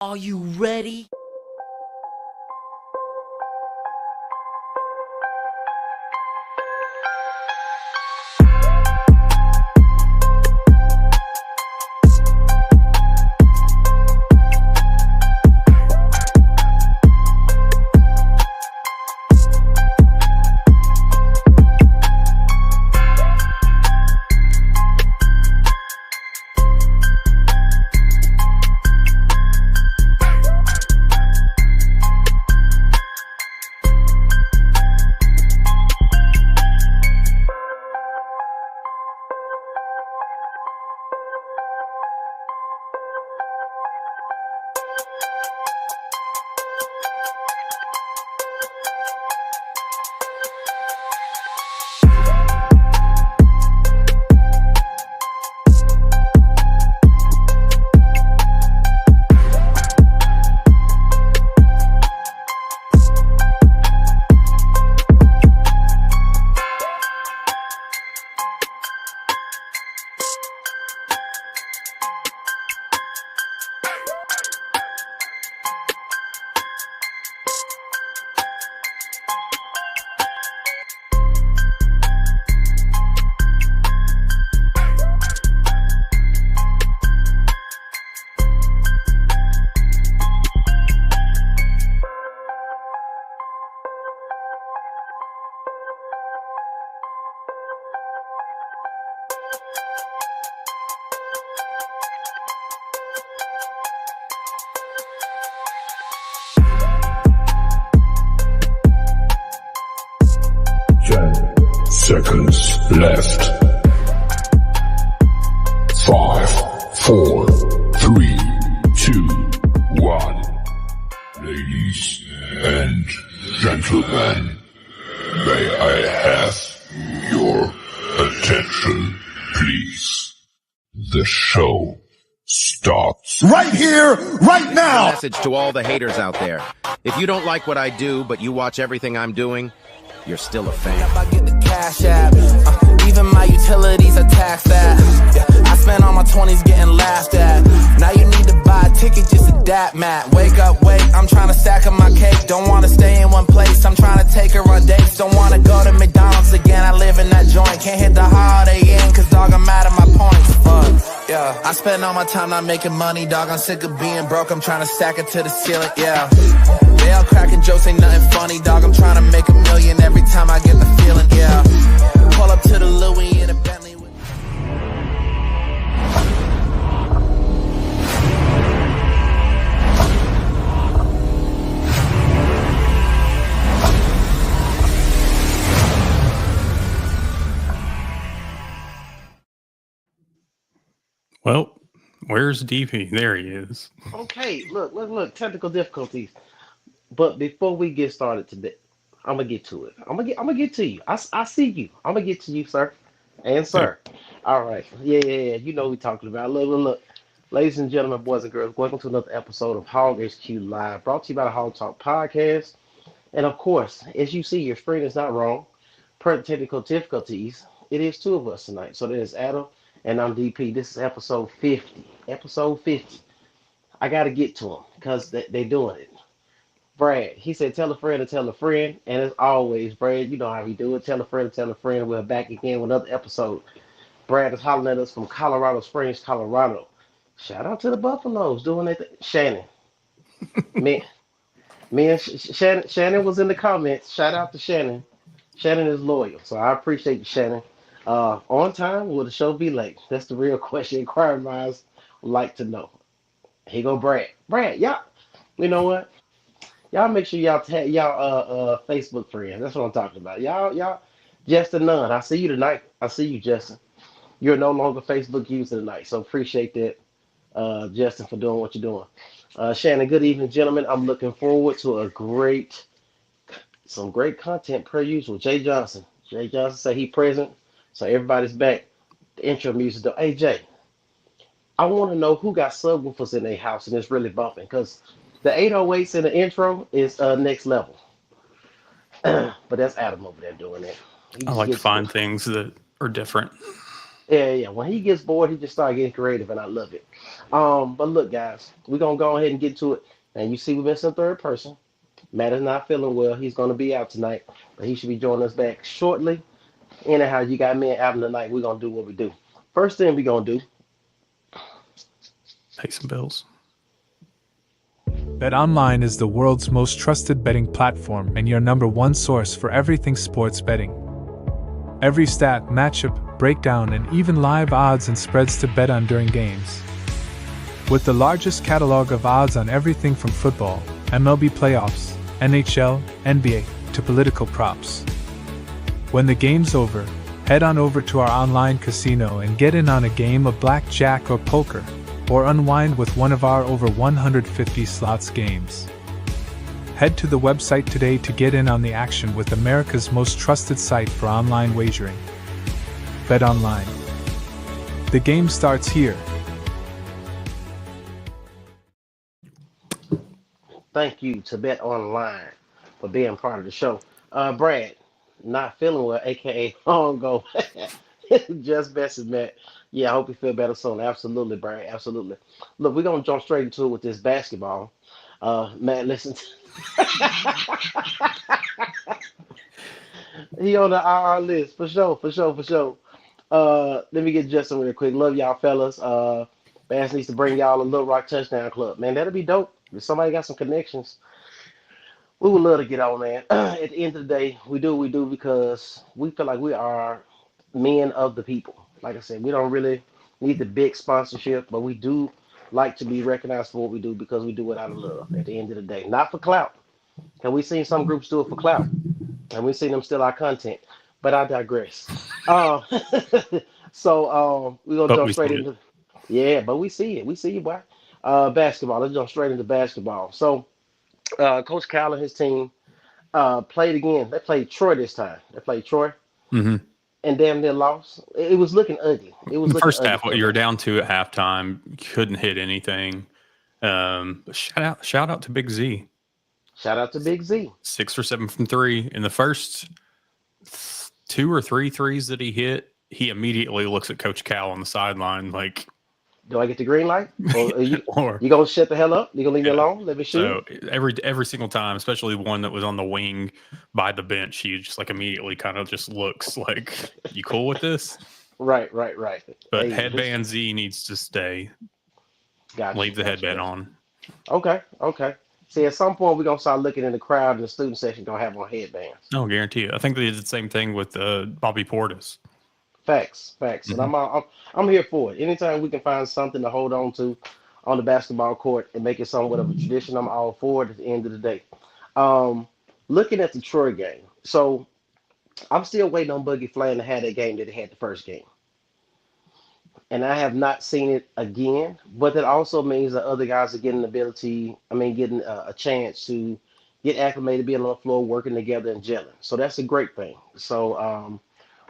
Are you ready? Seconds left. 5, 4, 3, 2, 1. Ladies and gentlemen, may I have your attention, please? The show starts right here, right now. Message to all the haters out there. If you don't like what I do, but you watch everything I'm doing, you're still a fan. I get the cash app. Even my utilities are taxed that. I spent all my 20s getting laughed at. Now you need to buy a ticket, just adapt, Matt. Wake up, wait, I'm trying to stack up my cake. Don't want to stay in one place, I'm trying to take her on dates. Don't want to go to McDonald's again, I live in that joint. Can't hit the Holiday Inn, cause dog, I'm out of my points. Fuck, yeah. I spend all my time not making money, dog. I'm sick of being broke, I'm trying to stack it to the ceiling, yeah. They all cracking jokes, ain't nothing funny, dog. I'm trying to make $1 million every time I get the feeling, yeah. Pull up to the Louis in a Bentley with Well, where's DP? There he is. Okay, look, technical difficulties. But before we get started today, I'm gonna get to it. I'm gonna get to you. I see you. I'm gonna get to you, sir, and sir. All right, yeah. You know what we're talking about. Look. Ladies and gentlemen, boys and girls, welcome to another episode of Hog HQ Live, brought to you by the Hog Talk Podcast. And of course, as you see, your screen is not wrong. Per the technical difficulties, it is two of us tonight. So there's Adam and I'm DP. This is episode 50. Episode 50. I gotta get to them because they doing it. Brad, he said, tell a friend to tell a friend. And as always, Brad, you know how we do it. Tell a friend to tell a friend. We're back again with another episode. Brad is hollering at us from Colorado Springs, Colorado. Shout out to the Buffaloes doing it. Shannon. me and Shannon was in the comments. Shout out to Shannon. Shannon is loyal. So I appreciate you, Shannon. On time, will the show be late? That's the real question inquiring minds would like to know. Here go Brad. Brad, y'all, you know what? Y'all make sure y'all tag y'all Facebook friends. That's what I'm talking about. Y'all Justin Nunn. I see you tonight. I see you, Justin. You're no longer Facebook user tonight. So appreciate that, Justin, for doing what you're doing. Shannon, good evening, gentlemen. I'm looking forward to some great content per usual. Jay Johnson. Jay Johnson say he present. So everybody's back. The intro music though. Hey Jay, I want to know who got subwoofers in their house and it's really bumping because the 808s in the intro is next level. But that's Adam over there doing it. I like to find things that are different. Yeah. When he gets bored, he just start getting creative, and I love it. But look, guys, we're gonna go ahead and get to it. And you see, we've been some third person. Matt is not feeling well. He's gonna be out tonight, but he should be joining us back shortly. Anyhow, you got me and Adam tonight. We're gonna do what we do. First thing we're gonna do. Pay some bills. BetOnline is the world's most trusted betting platform and your number one source for everything sports betting. Every stat, matchup, breakdown, and even live odds and spreads to bet on during games. With the largest catalog of odds on everything from football, MLB playoffs, NHL, NBA, to political props. When the game's over, head on over to our online casino and get in on a game of blackjack or poker, or unwind with one of our over 150 slots games. Head to the website today to get in on the action with America's most trusted site for online wagering. BetOnline. The game starts here. Thank you to Bet Online for being part of the show. Brad, not feeling well, aka long go. Just best as Matt. Yeah, I hope you feel better soon. Absolutely, Brad. Absolutely. Look, we're gonna jump straight into it with this basketball. Matt, listen. He on the IR list for sure, for sure, for sure. Let me get Justin real quick. Love y'all, fellas. Bass needs to bring y'all a Little Rock Touchdown Club. Man, that'll be dope. If somebody got some connections, we would love to get on, man. At the end of the day, we do what we do because we feel like we are men of the people. Like I said, we don't really need the big sponsorship, but we do like to be recognized for what we do because we do it out of love at the end of the day. Not for clout. And we've seen some groups do it for clout, and we've seen them steal our content. But I digress. Uh, so we're going to But jump we straight see into, yeah, but we see it. We see you, boy. Basketball. Let's jump straight into basketball. So Coach Cal and his team played again. They played Troy this time. They played Troy. Mm-hmm. And damn near lost. It was looking ugly. It was The looking first ugly half, for you were them. down two at halftime, couldn't hit anything. But shout out to Big Z. Shout out to Big Z. 6 or 7 from three. In the first 2 or 3 threes that he hit, he immediately looks at Coach Cal on the sideline like, Do I get the green light? Or are you or you gonna shut the hell up? You gonna leave me yeah. alone? Let me shoot. So every single time, especially the one that was on the wing by the bench, he just like immediately kind of just looks like, you cool with this? Right, right, right. But Hey, headband Z needs to stay. gotcha, Leave the gotcha, headband gotcha. on. Okay, okay. See, at some point we're gonna start looking in the crowd and the student section gonna have on headbands. No, guarantee it. I think they did the same thing with Bobby Portis. Facts, facts. And Mhm. I'm here for it. Anytime we can find something to hold on to on the basketball court and make it somewhat of a tradition, I'm all for it at the end of the day. Um, Looking at the Troy game, so I'm still waiting on Boogie Flan to have that game that he had the first game. And I have not seen it again, but that also means that other guys are getting the ability, getting a chance to get acclimated, being on the floor, working together and gelling. So that's a great thing. So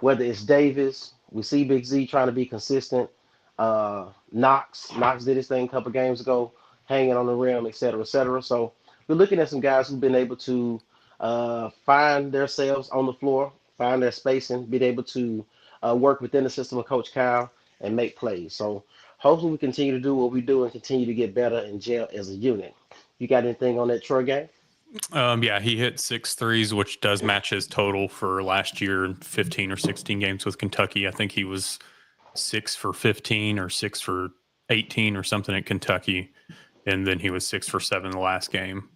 whether it's Davis, we see Big Z trying to be consistent. Knox did his thing a couple games ago, hanging on the rim, et cetera, et cetera. So we're looking at some guys who've been able to find themselves on the floor, find their spacing, be able to work within the system of Coach Kyle and make plays. So hopefully we continue to do what we do and continue to get better and gel as a unit. You got anything on that Troy game? Yeah, he hit 6 threes, which does match his total for last year, 15 or 16 games with Kentucky. I think he was 6 for 15 or 6 for 18 or something at Kentucky. And then he was 6 for 7 the last game.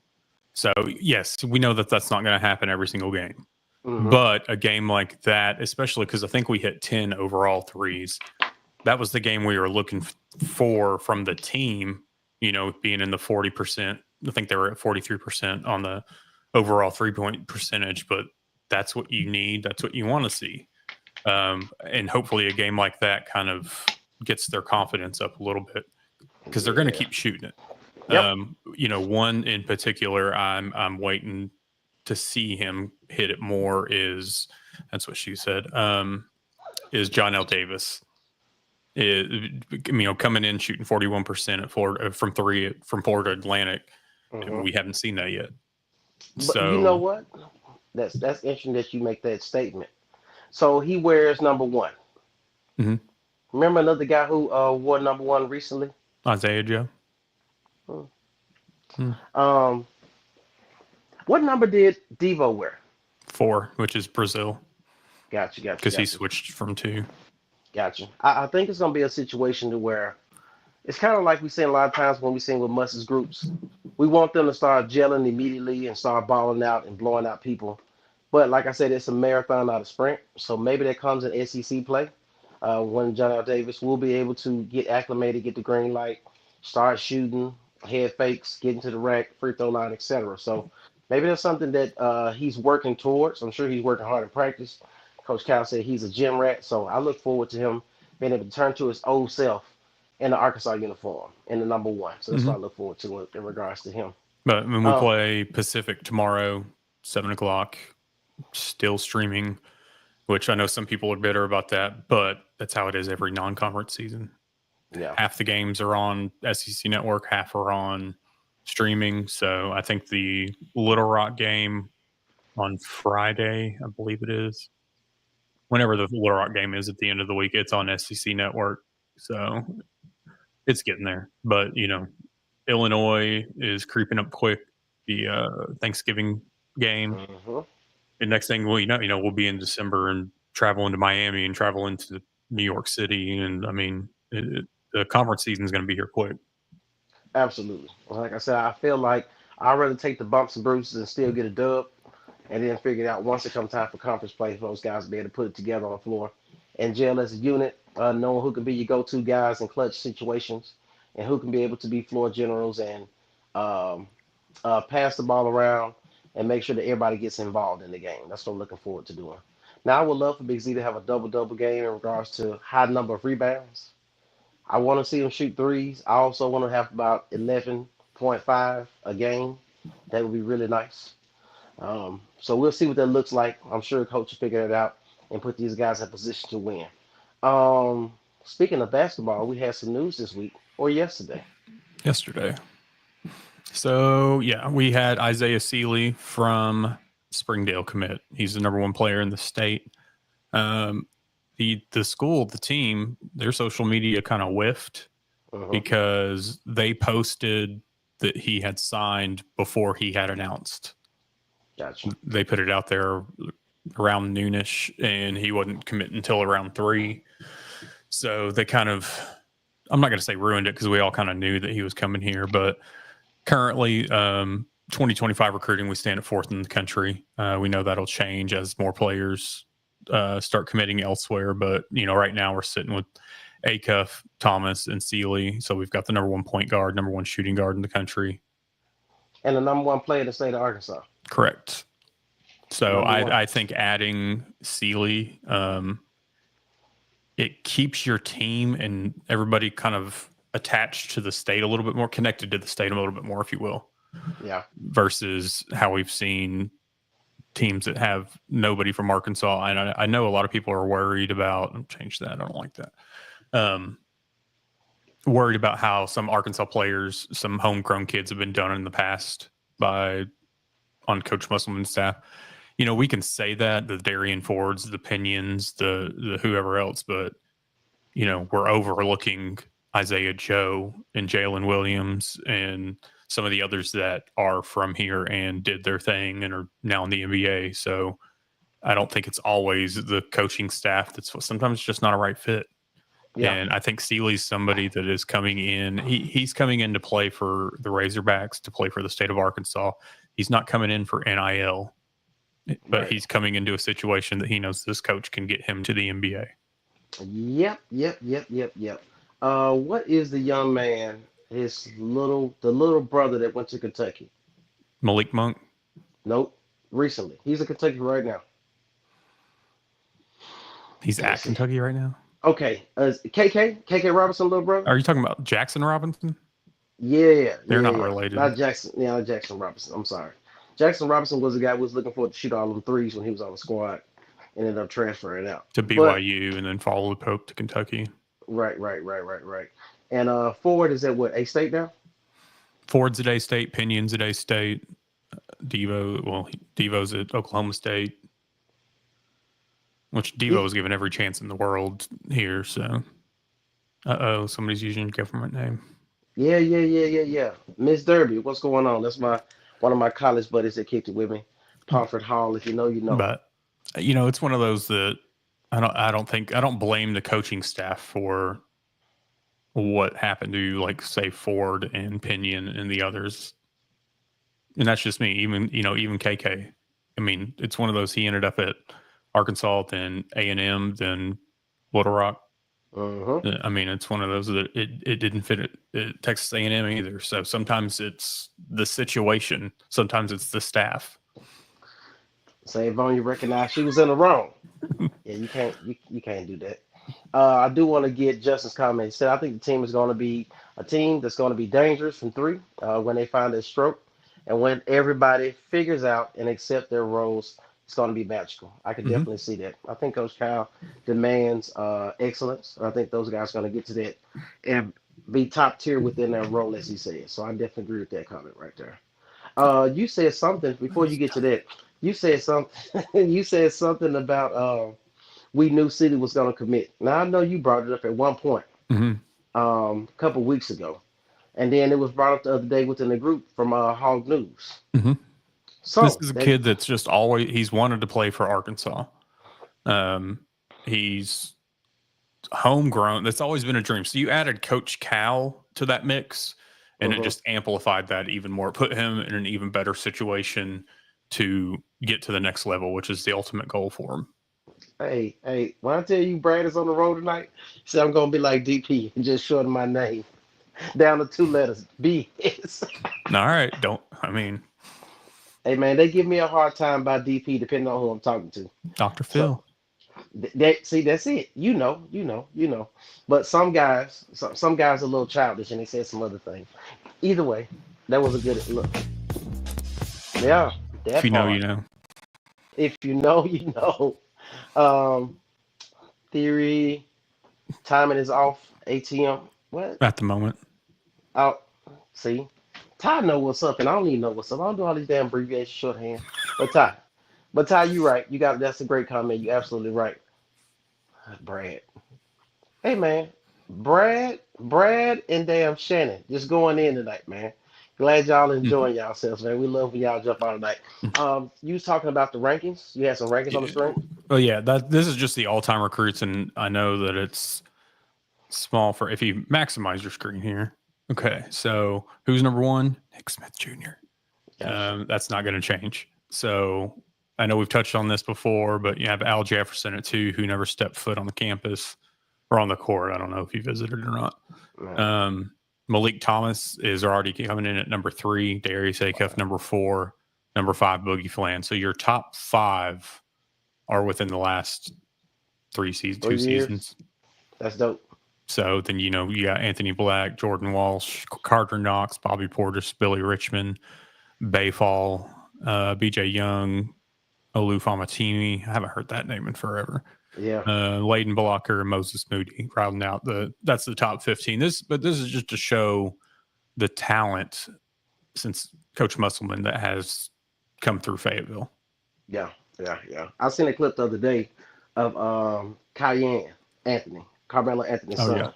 So, yes, we know that that's not going to happen every single game. Mhm. But a game like that, especially because I think we hit 10 overall threes, that was the game we were looking for from the team, being in the 40%. I think they were at 43% on the overall 3-point percentage, but that's what you need. That's what you want to see. And hopefully a game like that kind of gets their confidence up a little bit because they're going to keep shooting it. Yep. One in particular, I'm waiting to see him hit it more that's what she said, is John L. Davis. Coming in shooting 41% at Florida from Florida Atlantic. Mhm. We haven't seen that yet. But So you know what? That's interesting that you make that statement. So he wears number 1. Mhm. Remember another guy who wore number one recently? Isaiah Joe. Hmm. Hmm. Um, what number did Devo wear? 4, which is Brazil, Gotcha, gotcha, because he gotcha, switched from 2. gotcha. I think it's gonna be a situation to where it's kind of like we see a lot of times when we sing with Must's groups. We want them to start gelling immediately and start balling out and blowing out people. But like I said, it's a marathon, not a sprint. So maybe that comes in SEC play when John L. Davis will be able to get acclimated, get the green light, start shooting, head fakes, get into the rack, free throw line, etc. So maybe that's something that he's working towards. I'm sure he's working hard in practice. Coach Cal said he's a gym rat, so I look forward to him being able to turn to his old self in the Arkansas uniform in the number one. So that's Hmm. what I look forward to in regards to him. But when we Um, play Pacific tomorrow, 7 o'clock, still streaming, which I know some people are bitter about that, but that's how it is every non-conference season. yeah. Half the games are on SEC Network, half are on streaming. So I think the Little Rock game on Friday, I believe it is, whenever the Little Rock game is at the end of the week, it's on SEC Network. So it's getting there. But, Illinois is creeping up quick. The Thanksgiving game. Hmm. And next thing we'll be in December and travel into Miami and travel into New York City. And I mean, the conference season is going to be here quick. Absolutely. Like I said, I feel like I'd rather take the bumps and bruises and still get a dub, and then figure it out once it comes time for conference play for those guys to be able to put it together on the floor and gel as a unit, knowing who can be your go-to guys in clutch situations and who can be able to be floor generals and um, pass the ball around and make sure that everybody gets involved in the game. That's what I'm looking forward to doing. Now, I would love for Big Z to have a double-double game in regards to high number of rebounds. I want to see him shoot threes. I also want to have about 11.5 a game. That would be really nice. So we'll see what that looks like. I'm sure coach will figure it out and put these guys in position to win. Speaking of basketball, we had some news this week or yesterday. Yesterday. So, yeah, we had Isaiah Seeley from Springdale commit. He's the number 1 player in the state. The school, the team, their social media kind of whiffed because they posted that he had signed before he had announced. Gotcha. They put it out there around noonish, and he wasn't committing until around 3. So they kind of, I'm not going to say ruined it because we all kind of knew that he was coming here, but currently 2025 recruiting, we stand at 4th in the country. We know that'll change as more players start committing elsewhere, but right now we're sitting with Acuff, Thomas, and Seeley. So we've got the number 1 point guard, number 1 shooting guard in the country, And the number 1 player in the state of Arkansas. correct. So Number 1. I think adding Seeley, it keeps your team and everybody kind of attached to the state a little bit more, connected to the state a little bit more, if you will. Yeah. Versus how we've seen teams that have nobody from Arkansas. And I know a lot of people are worried about, change that, I don't like that. Worried about how some Arkansas players, some homegrown kids have been done in the past on Coach Musselman's staff. We can say that, the Darian Fords, the Pinions, the whoever else, but we're overlooking Isaiah Joe and Jalen Williams and some of the others that are from here and did their thing and are now in the NBA. So I don't think it's always the coaching staff that's sometimes just not a right fit. Yeah. And I think Seeley's somebody that is coming in. He's coming in to play for the Razorbacks, to play for the state of Arkansas. He's not coming in for NIL, but Right. he's coming into a situation that he knows this coach can get him to the NBA. Yep. What is the young man, the little brother that went to Kentucky? Malik Monk. Nope. Recently. He's in Kentucky right now. He's at Kentucky right now. Okay. KK Robinson, little brother? Are you talking about Jackson Robinson? Yeah. They're not related. Not Jackson. Yeah, Jackson Robinson. I'm sorry. Jackson Robinson was the guy who was looking for to shoot all them threes when he was on the squad and ended up transferring out. To BYU and then follow the Pope to Kentucky. Right. And Ford is at what, A-State now? Ford's at A-State, Pinion's at A-State, Devo's at Oklahoma State, which Devo was given every chance in the world here. So Somebody's using government name. Yeah. Miss Derby, what's going on? That's one of my college buddies that kicked it with me. Pomfret Hall, if you know, you know. But it's one of those that I don't blame the coaching staff for what happened to, like, say, Ford and Pinion and the others. And that's just me. Even KK. I mean, it's one of those. He ended up at Arkansas, then A&M, then Little Rock. I mean, it's one of those that it didn't fit at Texas A&M either. So sometimes it's the situation. Sometimes it's the staff. Save on you recognize she was in the wrong. Yeah, you can't do that. I do want to get Justin's comment. He said, I think the team is going to be a team that's going to be dangerous from three when they find their stroke. And when everybody figures out and accept their roles, it's going to be magical. I can definitely see that. I think Coach Kyle demands excellence. I think those guys are going to get to that and be top tier within their role, as he says. So I definitely agree with that comment right there. You said something before you get to that. You said something. You said something about we knew City was going to commit. Now I know you brought it up at one point, a couple weeks ago, and then it was brought up the other day within the group from Hog News. So This is a kid that's just he's wanted to play for Arkansas. He's homegrown. That's always been a dream. So you added Coach Cal to that mix, and it just amplified that even more. It put him in an even better situation to get to the next level, which is the ultimate goal for him. Hey, when I tell you Brad is on the road tonight, see, I'm going to be like DP and just shorten my name down to 2 letters, BS. All right. Hey, man, they give me a hard time by DP depending on who I'm talking to. Dr. Phil. See, that's it. You know. But some guys are a little childish and they say some other things. Either way, that was a good look. Yeah. If you know, you know. If you know, you know. Theory, timing is off. ATM. What? At the moment. Oh, see. Ty know what's up, and I don't even know what's up. I don't do all these damn abbreviations shorthand. But Ty, you right. That's a great comment. You absolutely right. Brad. Hey man, Brad, and damn Shannon just going in tonight, man. Glad y'all enjoying yourselves, man. We love when y'all jump on tonight. You was talking about the rankings. You had some rankings on the screen. Oh yeah, this is just the all-time recruits, and I know that it's small for if you maximize your screen here. Okay, so who's number one? Nick Smith Jr. That's not going to change. So I know we've touched on this before, but you have Al Jefferson at 2, who never stepped foot on the campus or on the court. I don't know if he visited or not. Right. Malik Thomas is already coming in at number 3. Darius Acuff, number 4. Number 5, Boogie Flan. So your top 5 are within the last 2 seasons. That's dope. So then, you got Anthony Black, Jordan Walsh, Carter Knox, Bobby Portis, Billy Richmond, Bayfall, BJ Young, Olu Famatini. I haven't heard that name in forever. Yeah. Layden Blocker and Moses Moody rounding out that's the top 15. But this is just to show the talent since Coach Musselman that has come through Fayetteville. Yeah. I seen a clip the other day of Carmelo Anthony's son. Yeah.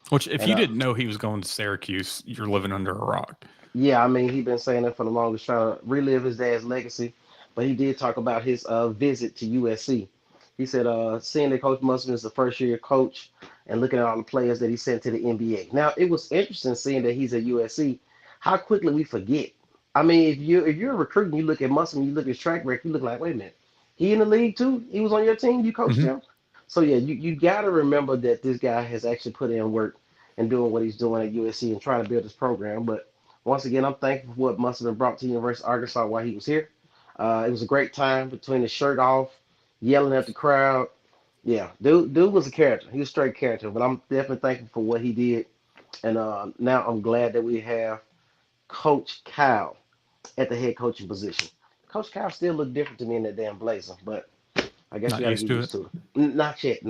Which, if you didn't know he was going to Syracuse, you're living under a rock. Yeah, I mean, he's been saying that for the longest, trying to relive his dad's legacy. But he did talk about his visit to USC. He said, seeing that Coach Musselman is the first-year coach and looking at all the players that he sent to the NBA. Now, it was interesting seeing that he's at USC, how quickly we forget. I mean, if you're a recruit and you look at Musselman, you look at his track record, you look like, wait a minute, he in the league too? He was on your team? You coached him? So, yeah, you got to remember that this guy has actually put in work and doing what he's doing at USC and trying to build his program. But once again, I'm thankful for what Musselman brought to University of Arkansas while he was here. It was a great time between the shirt off, yelling at the crowd. Yeah, dude was a character. He was a straight character. But I'm definitely thankful for what he did. And now I'm glad that we have Coach Kyle at the head coaching position. Coach Kyle still look different to me in that damn blazer, but I guess you got to get used to it. Not yet.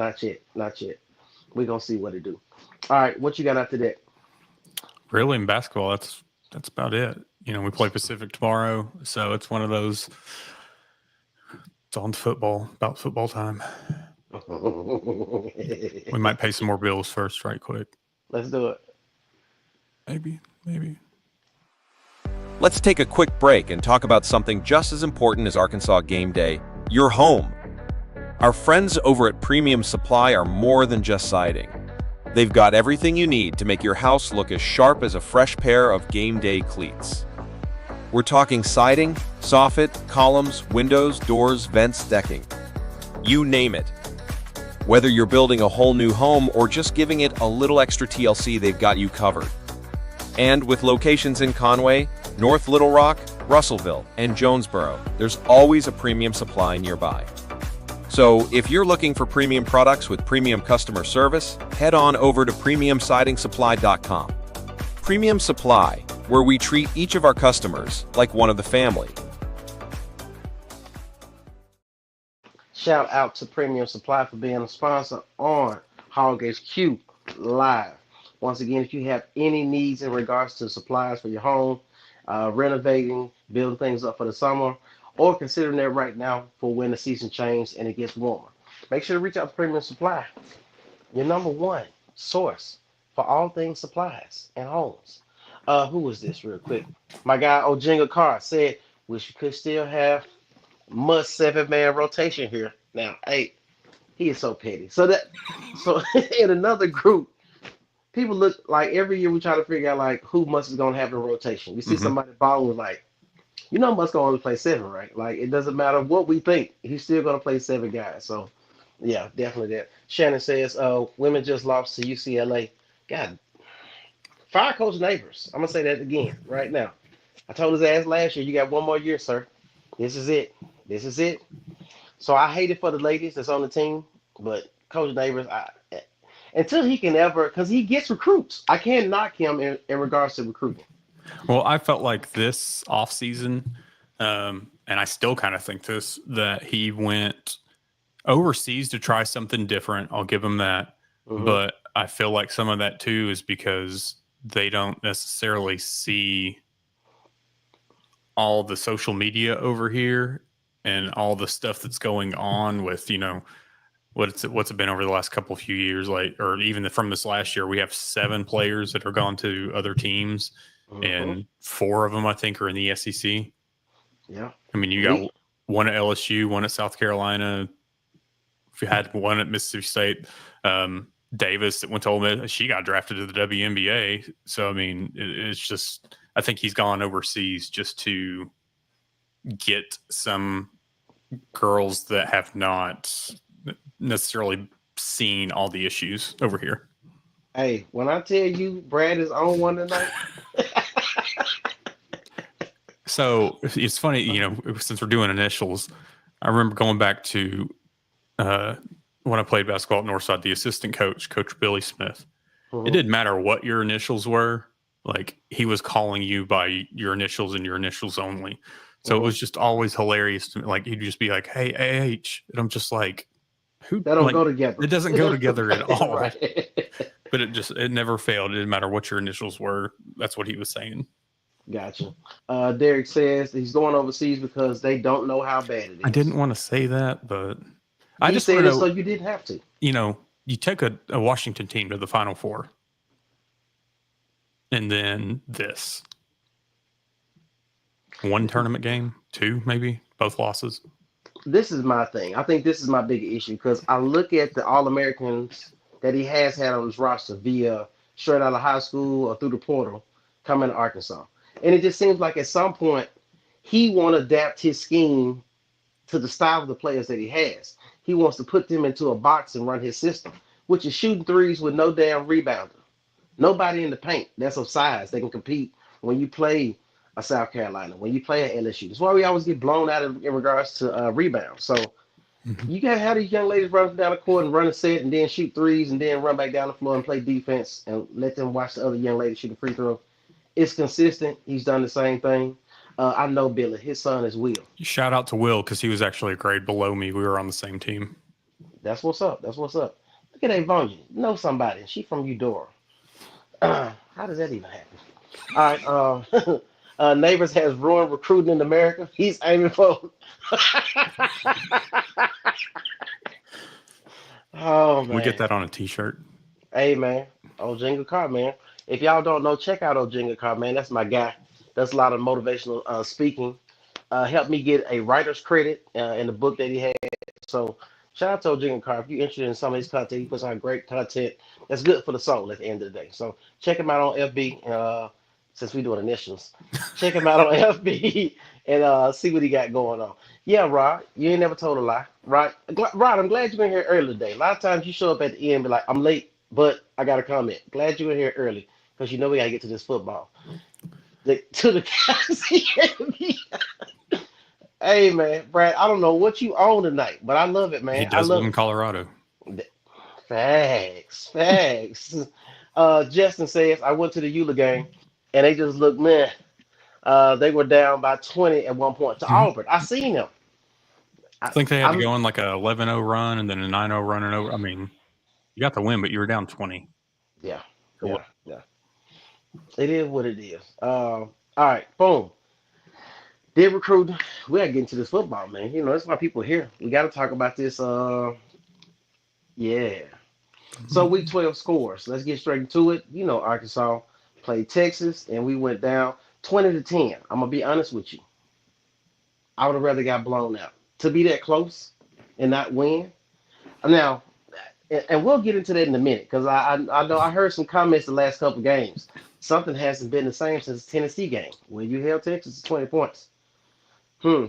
We're going to see what it do. All right, what you got after that? Really, in basketball, that's about it. We play Pacific tomorrow, so it's one of those. It's on football, about football time. We might pay some more bills first, right quick. Let's do it. Maybe. Let's take a quick break and talk about something just as important as Arkansas game day, your home. Our friends over at Premium Supply are more than just siding. They've got everything you need to make your house look as sharp as a fresh pair of game day cleats. We're talking siding, soffit, columns, windows, doors, vents, decking. You name it. Whether you're building a whole new home or just giving it a little extra TLC, they've got you covered. And with locations in Conway, North Little Rock, Russellville, and Jonesboro, there's always a Premium Supply nearby. So if you're looking for premium products with premium customer service, head on over to premiumsidingsupply.com. Premium Supply, where we treat each of our customers like one of the family. Shout out to Premium Supply for being a sponsor on Hog HQ Live. Once again, if you have any needs in regards to supplies for your home, renovating, building things up for the summer, or considering that right now for when the season changes and it gets warmer, make sure to reach out to Premium Supply, your number one source for all things supplies and homes. Who was this real quick? My guy Ojinga Carr said, wish we could still have must 7-man rotation here. Now, hey, he is so petty. So in another group, people look like every year we try to figure out like who Musk is gonna have in rotation. You see somebody balling with like, Musk gonna only play 7, right? Like it doesn't matter what we think, he's still gonna play 7 guys. So yeah, definitely that. Shannon says, women just lost to UCLA. God, fire Coach Neighbors. I'm gonna say that again right now. I told his ass last year, you got one more year, sir. This is it. So I hate it for the ladies that's on the team, but Coach Neighbors, until he can ever, because he gets recruits. I can't knock him in regards to recruiting. Well, I felt like this offseason, and I still kind of think this, that he went overseas to try something different. I'll give him that. Mm-hmm. But I feel like some of that, too, is because they don't necessarily see all the social media over here and all the stuff that's going on with, what's it been over the last few years, like, or even from this last year, we have 7 players that are gone to other teams, and 4 of them, I think, are in the SEC. Yeah. I mean, you got one at LSU, one at South Carolina. If you had one at Mississippi State, Davis that went to Ole Miss, she got drafted to the WNBA. So, I mean, it's just, I think he's gone overseas just to get some girls that have not necessarily seen all the issues over here. Hey, when I tell you Brad is on one tonight. So it's funny, since we're doing initials, I remember going back to when I played basketball at Northside, the assistant coach, Coach Billy Smith. It didn't matter what your initials were. Like, he was calling you by your initials and your initials only. So it was just always hilarious to me. Like, he'd just be like, "Hey, AH," and I'm just like, "Who?" That don't go together. It doesn't go together at all. Right. But it never failed. It didn't matter what your initials were. That's what he was saying. Gotcha. Derek says he's going overseas because they don't know how bad it is. I didn't want to say that, but I just said know, it so you didn't have to. You take a Washington team to the Final Four, and then this. 1 tournament game, 2 maybe, both losses. This is my thing. I think this is my big issue because I look at the All-Americans that he has had on his roster via straight out of high school or through the portal coming to Arkansas. And it just seems like at some point he want to adapt his scheme to the style of the players that he has. He wants to put them into a box and run his system, which is shooting threes with no damn rebounder. Nobody in the paint that's of size. They can compete when you play a South Carolina, when you play at LSU. That's why we always get blown out in regards to rebounds. So you got to have these young ladies run down the court and run a set and then shoot threes and then run back down the floor and play defense and let them watch the other young ladies shoot a free throw. It's consistent. He's done the same thing. I know Billy. His son is Will. Shout out to Will because he was actually a grade below me. We were on the same team. That's what's up. Look at Avonia. Know somebody. She from Eudora. How does that even happen? All right. Neighbors has ruined recruiting in America. He's aiming for. Oh man, we get that on a T-shirt. Hey man, old Jenga Car man. If y'all don't know, check out old Jenga Car man. That's my guy. Does a lot of motivational speaking. Helped me get a writer's credit in the book that he had. So shout out to old Jenga Car. If you're interested in some of his content, he puts out great content that's good for the soul at the end of the day. So check him out on FB. Since we doing initials, check him out on FB and see what he got going on. Yeah, Rod, you ain't never told a lie, right? Rod, I'm glad you've been here early today. A lot of times you show up at the end and be like, I'm late, but I got a comment. Glad you were here early because you know we got to get to this football. To the guys, hey, man, Brad, I don't know what you own tonight, but I love it, He man. I does live love in Colorado. it. Facts, facts. Justin says, I went to the Eula game and they just looked, man, they were down by 20 at one point to Mhm. Auburn. I seen them. I think they had to I'm, go on like a 11-0 run and then a 9-0 run and over. I mean, you got the win, but you were down 20. yeah, So what? yeah. It is what it is. All right, boom. Did recruit. We gotta get into this football, man. You know, that's why people are here. We gotta talk about this. Yeah. So week 12 scores. Let's get straight into it. You know, Arkansas played Texas and we went down 20-10. I'm gonna be honest with you. I would have rather got blown out. To be that close and not win. Now, and we'll get into that in a minute because I know I heard some comments the last couple games. Something hasn't been the same since the Tennessee game when you held Texas to 20 points. Hmm.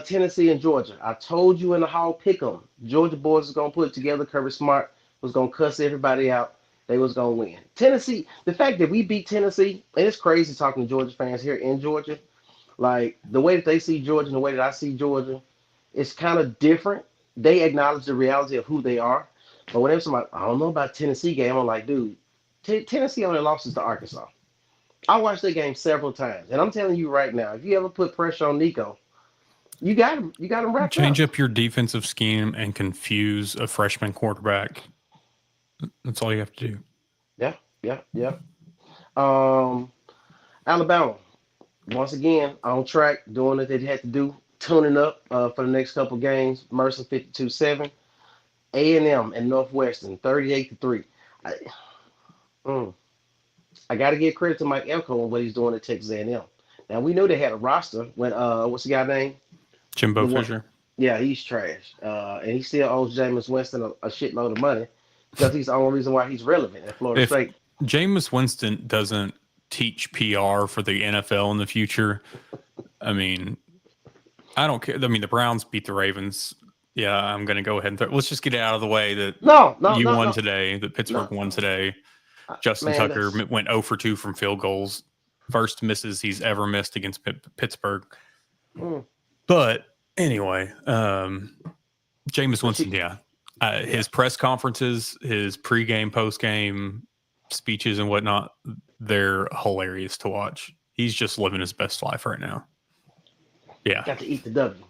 Tennessee and Georgia. I told you in the hall pick 'em. Georgia boys was gonna put it together. Kirby Smart was gonna cuss everybody out. They was gonna win. Tennessee. The fact that we beat Tennessee, and it's crazy talking to Georgia fans here in Georgia. Like the way that they see Georgia and the way that I see Georgia, it's kind of different. They acknowledge the reality of who they are. But whenever somebody, I don't know about Tennessee game, I'm like, dude, Tennessee only losses to Arkansas. I watched that game several times, and I'm telling you right now, if you ever put pressure on Nico, you got him wrapped Change up. up your defensive scheme and confuse a freshman quarterback. That's all you have to do. Yeah, yeah, yeah. Um, Alabama once again on track, doing what they had to do, tuning up for the next couple games. Mercer 52-7, A&M and Northwestern 38-3. I, mm, I got to give credit to Mike Elko on what he's doing at Texas A&M. Now we knew they had a roster when what's the guy name? The Jimbo one, Fisher. yeah, he's trash, and he still owes Jameis Winston a shitload of money because he's the only reason why he's relevant at Florida If State. Jameis Winston doesn't teach PR for the NFL in the future, I mean, I don't care. I mean, the Browns beat the Ravens. Yeah, I'm going to go ahead and let's just get it out of the way that No, no, you no, won no, today, that Pittsburgh no. won today. Justin Man, Tucker that's went 0 for 2 from field goals. First misses he's ever missed against Pittsburgh. mm, But anyway, Jameis but Winston, yeah. yeah. His press conferences, his pregame, postgame speeches and whatnot, they're hilarious to watch. He's just living his best life right now. Yeah. Got to eat the W,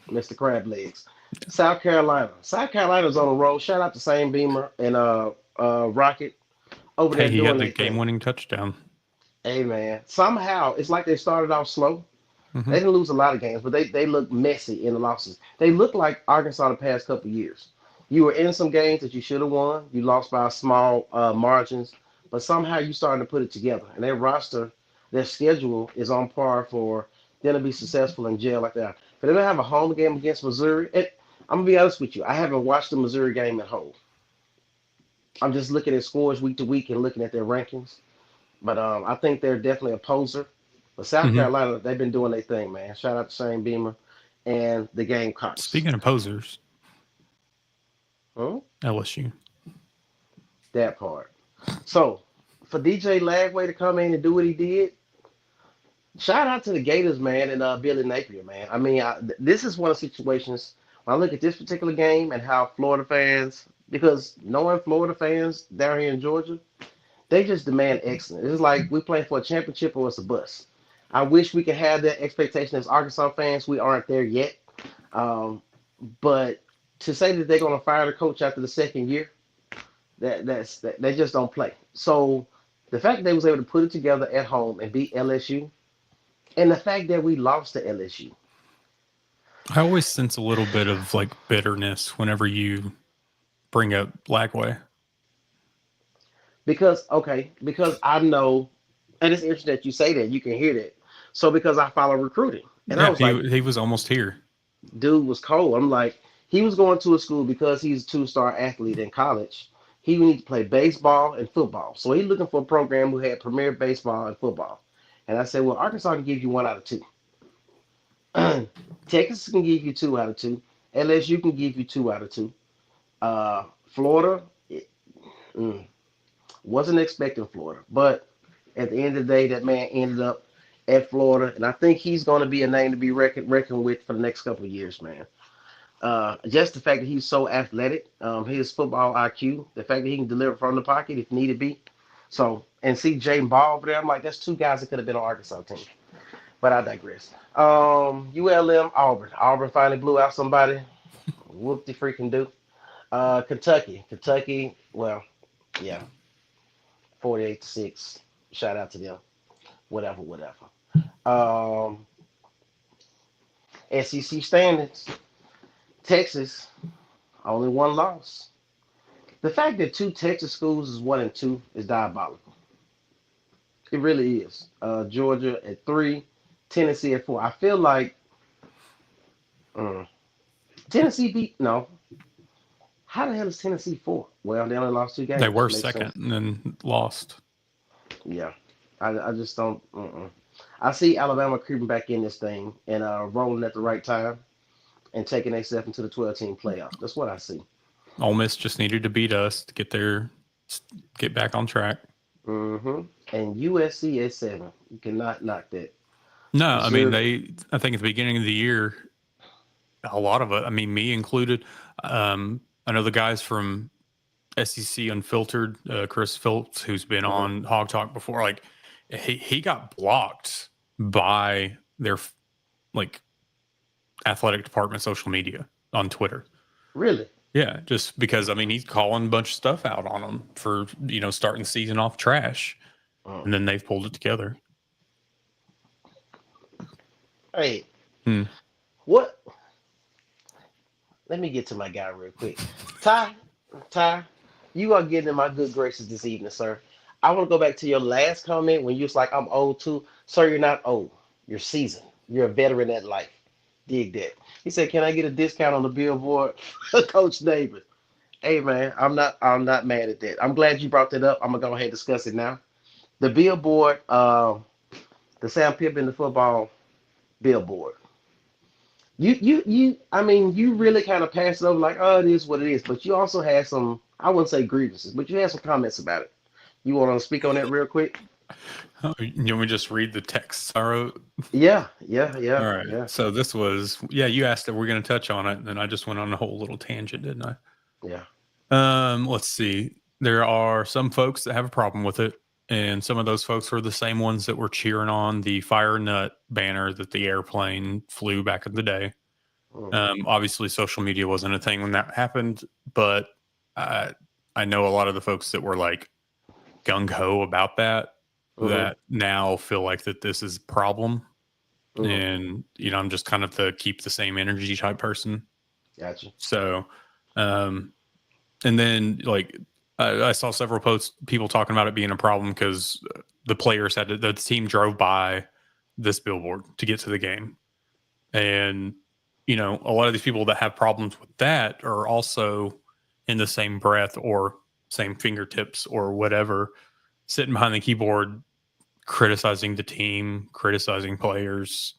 Mr. Crab Legs. South Carolina. South Carolina's on a roll. Shout out to Same Beamer and Rocket over Hey, there he had doing the their game thing. winning touchdown. Hey man, somehow it's like they started off slow. They Hmm. didn't lose a lot of games, but they look messy in the losses. They look like Arkansas the past couple of years. You were in some games that you should have won. You lost by small margins, but somehow you starting to put it together. And their roster, their schedule is on par for them to be successful in jail like that. For them to have a home game against Missouri, I'm gonna be honest with you. I haven't watched the Missouri game at home. I'm just looking at scores week to week and looking at their rankings. But I think they're definitely a poser. But South Hmm. Carolina, they've been doing their thing, man. Shout out to Shane Beamer and the Gamecocks. Speaking of posers, Hmm? LSU. That part. So for DJ Lagway to come in and do what he did, shout out to the Gators, man, and Billy Napier, man. I mean, this is one of the situations when I look at this particular game and how Florida fans, because knowing Florida fans down here in Georgia, they just demand excellence. It's like we playing for a championship or it's a bust. I wish we could have that expectation as Arkansas fans. We aren't there yet. Um, but to say that they're going to fire the coach after the second year, they just don't play. So the fact that they was able to put it together at home and beat LSU, and the fact that we lost to LSU, I always sense a little bit of like bitterness whenever you bring up Lagway. because I know, and it's interesting that you say that. You can hear that. So because I follow recruiting, and I Yeah, was like, he was almost here. dude was cold. I'm like, he was going to a school because he's a two-star athlete in college. He would need to play baseball and football. So he's looking for a program who had premier baseball and football. And I said, well, Arkansas can give you 1 out of 2. Texas can give you 2 out of 2. LSU can give you 2 out of 2. Florida, mm, wasn't expecting Florida, but at the end of the day, that man ended up at Florida, and I think he's going to be a name to be reckoned with for the next couple of years, man. Just the fact that he's so athletic, his football IQ, the fact that he can deliver from the pocket if needed be. So, and see Jaden Ball over there, I'm like, that's 2 guys that could have been on Arkansas team. But I digress. ULM, Auburn. Auburn finally blew out somebody. Whoop de freaking do. Kentucky, well, yeah, 48-6. Shout out to them. Whatever. Um, SEC standings. Texas, only 1 loss. The fact that 2 Texas schools is 1-2 is diabolical. It really is. Georgia at 3, Tennessee at 4. I feel like mm, Tennessee beat no. How the hell is Tennessee 4? Well, they only lost 2 games. They were Makes second sense. and then lost. Yeah, I just don't. I see Alabama creeping back in this thing and rolling at the right time and taking themselves into the 12-team playoff. That's what I see. Ole Miss just needed to beat us to get back on track. And USC at 7. You cannot knock that. No, I mean Missouri, I think at the beginning of the year, a lot of it. I mean, me included. I know the guys from SEC Unfiltered, Chris Phillips, who's been on Hog Talk before. Like he got blocked by their like athletic department social media on Twitter. really? Yeah, just because I mean he's calling a bunch of stuff out on them for starting the season off trash, and then they've pulled it together. Hey, Hmm. what? Let me get to my guy real quick. Ty, you are getting in my good graces this evening, sir. I want to go back to your last comment when you was like, I'm old too. Sir, you're not old. You're seasoned. You're a veteran at life. Dig that. He said, can I get a discount on the billboard? Coach Davis. Hey man, I'm not mad at that. I'm glad you brought that up. I'm gonna go ahead and discuss it now. The billboard, the Sam Pittman, the football billboard. I mean, you really kind of passed it over like, oh, it is what it is. But you also had some, I wouldn't say grievances, but you had some comments about it. You want to speak on that real quick? Oh, you want me to just read the text I wrote? Yeah. All right. So this was, you asked if we're going to touch on it, and then I just went on a whole little tangent, didn't I? Yeah. Let's see. There are some folks that have a problem with it, and some of those folks were the same ones that were cheering on the fire nut banner that the airplane flew back in the day. Obviously, social media wasn't a thing when that happened, but I know a lot of the folks that were like gung ho about that now feel like that this is a problem. And I'm just kind of the keep the same energy type person. Gotcha. So, and then like I saw several posts, people talking about it being a problem because the players the team drove by this billboard to get to the game. And, a lot of these people that have problems with that are also in the same breath or same fingertips or whatever, sitting behind the keyboard, criticizing the team, criticizing players,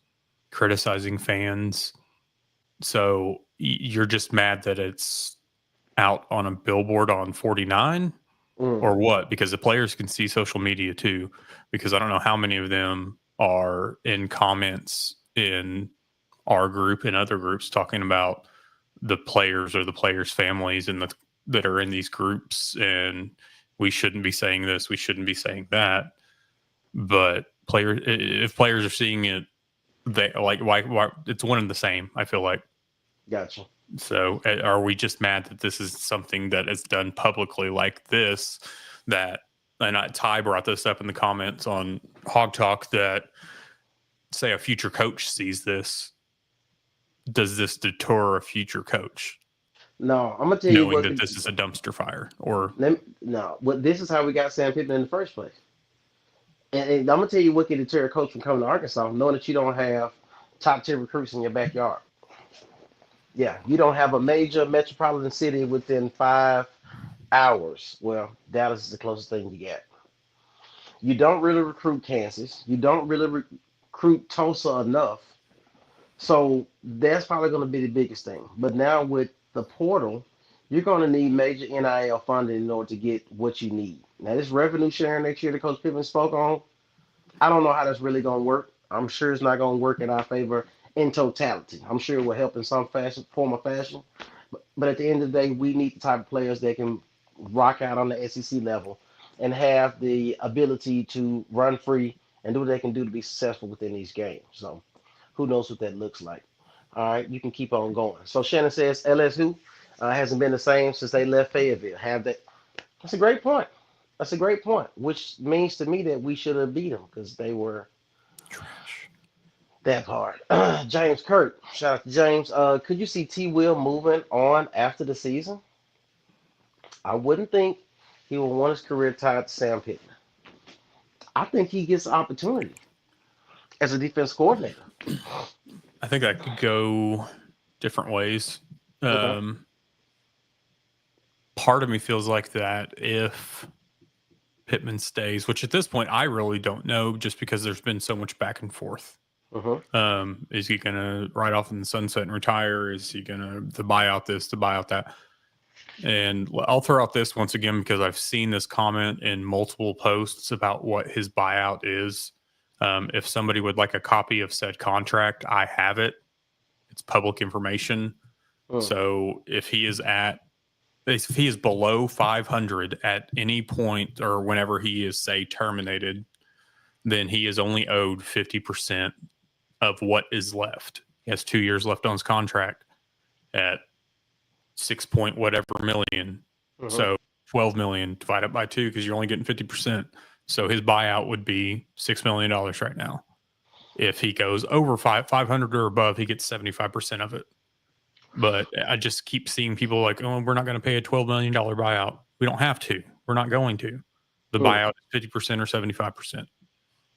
criticizing fans. So you're just mad that it's out on a billboard on 49 or what? Because the players can see social media too, because I don't know how many of them are in comments in our group and other groups talking about the players or the players' families and that are in these groups, and we shouldn't be saying this, we shouldn't be saying that. But if players are seeing it, they like why it's one and the same, I feel like. Gotcha. So are we just mad that this is something that is done publicly like this? Ty brought this up in the comments on Hog Talk, that say a future coach sees this, does this deter a future coach? No, I'm gonna tell you knowing what. that this is a dumpster fire? Or No, what this is how we got Sam Pittman in the first place. And I'm gonna tell you what can deter a coach from coming to Arkansas, knowing that you don't have top 10 recruits in your backyard. Yeah, you don't have a major metropolitan city within 5 hours. Well, Dallas is the closest thing you get. You don't really recruit Kansas. You don't really recruit Tulsa enough. So that's probably going to be the biggest thing. But now with the portal, you're going to need major NIL funding in order to get what you need. Now, this revenue sharing next year that Coach Pittman spoke on, I don't know how that's really going to work. I'm sure it's not going to work in our favor in totality. I'm sure it will help in some fashion, form of fashion. But at the end of the day, we need the type of players that can rock out on the SEC level and have the ability to run free and do what they can do to be successful within these games. So who knows what that looks like. All right, you can keep on going. So Shannon says LSU hasn't been the same since they left Fayetteville. Have that? That's a great point. That's a great point, which means to me that we should have beat them because they were trash. That part. James Kurt, shout out to James. Could you see T. Will moving on after the season? I wouldn't think he would want his career tied to Sam Pittman. I think he gets an opportunity as a defense coordinator. I think that could go different ways. Okay. Part of me feels like that if Pittman stays, which at this point I really don't know, just because there's been so much back and forth. Is he going to ride off in the sunset and retire? Is he going to buy out this, to buy out that? And I'll throw out this once again because I've seen this comment in multiple posts about what his buyout is. If somebody would like a copy of said contract, I have it. It's public information. So if he is below 500 at any point or whenever he is, say, terminated, then he is only owed 50% of what is left. He has 2 years left on his contract at 6 point whatever million. So 12 million divided by 2 because you're only getting 50%. So his buyout would be $6 million right now. If he goes over 500 or above, he gets 75% of it. But I just keep seeing people like, oh, we're not going to pay a $12 million buyout. We don't have to. We're not going to. The buyout is 50% or 75%.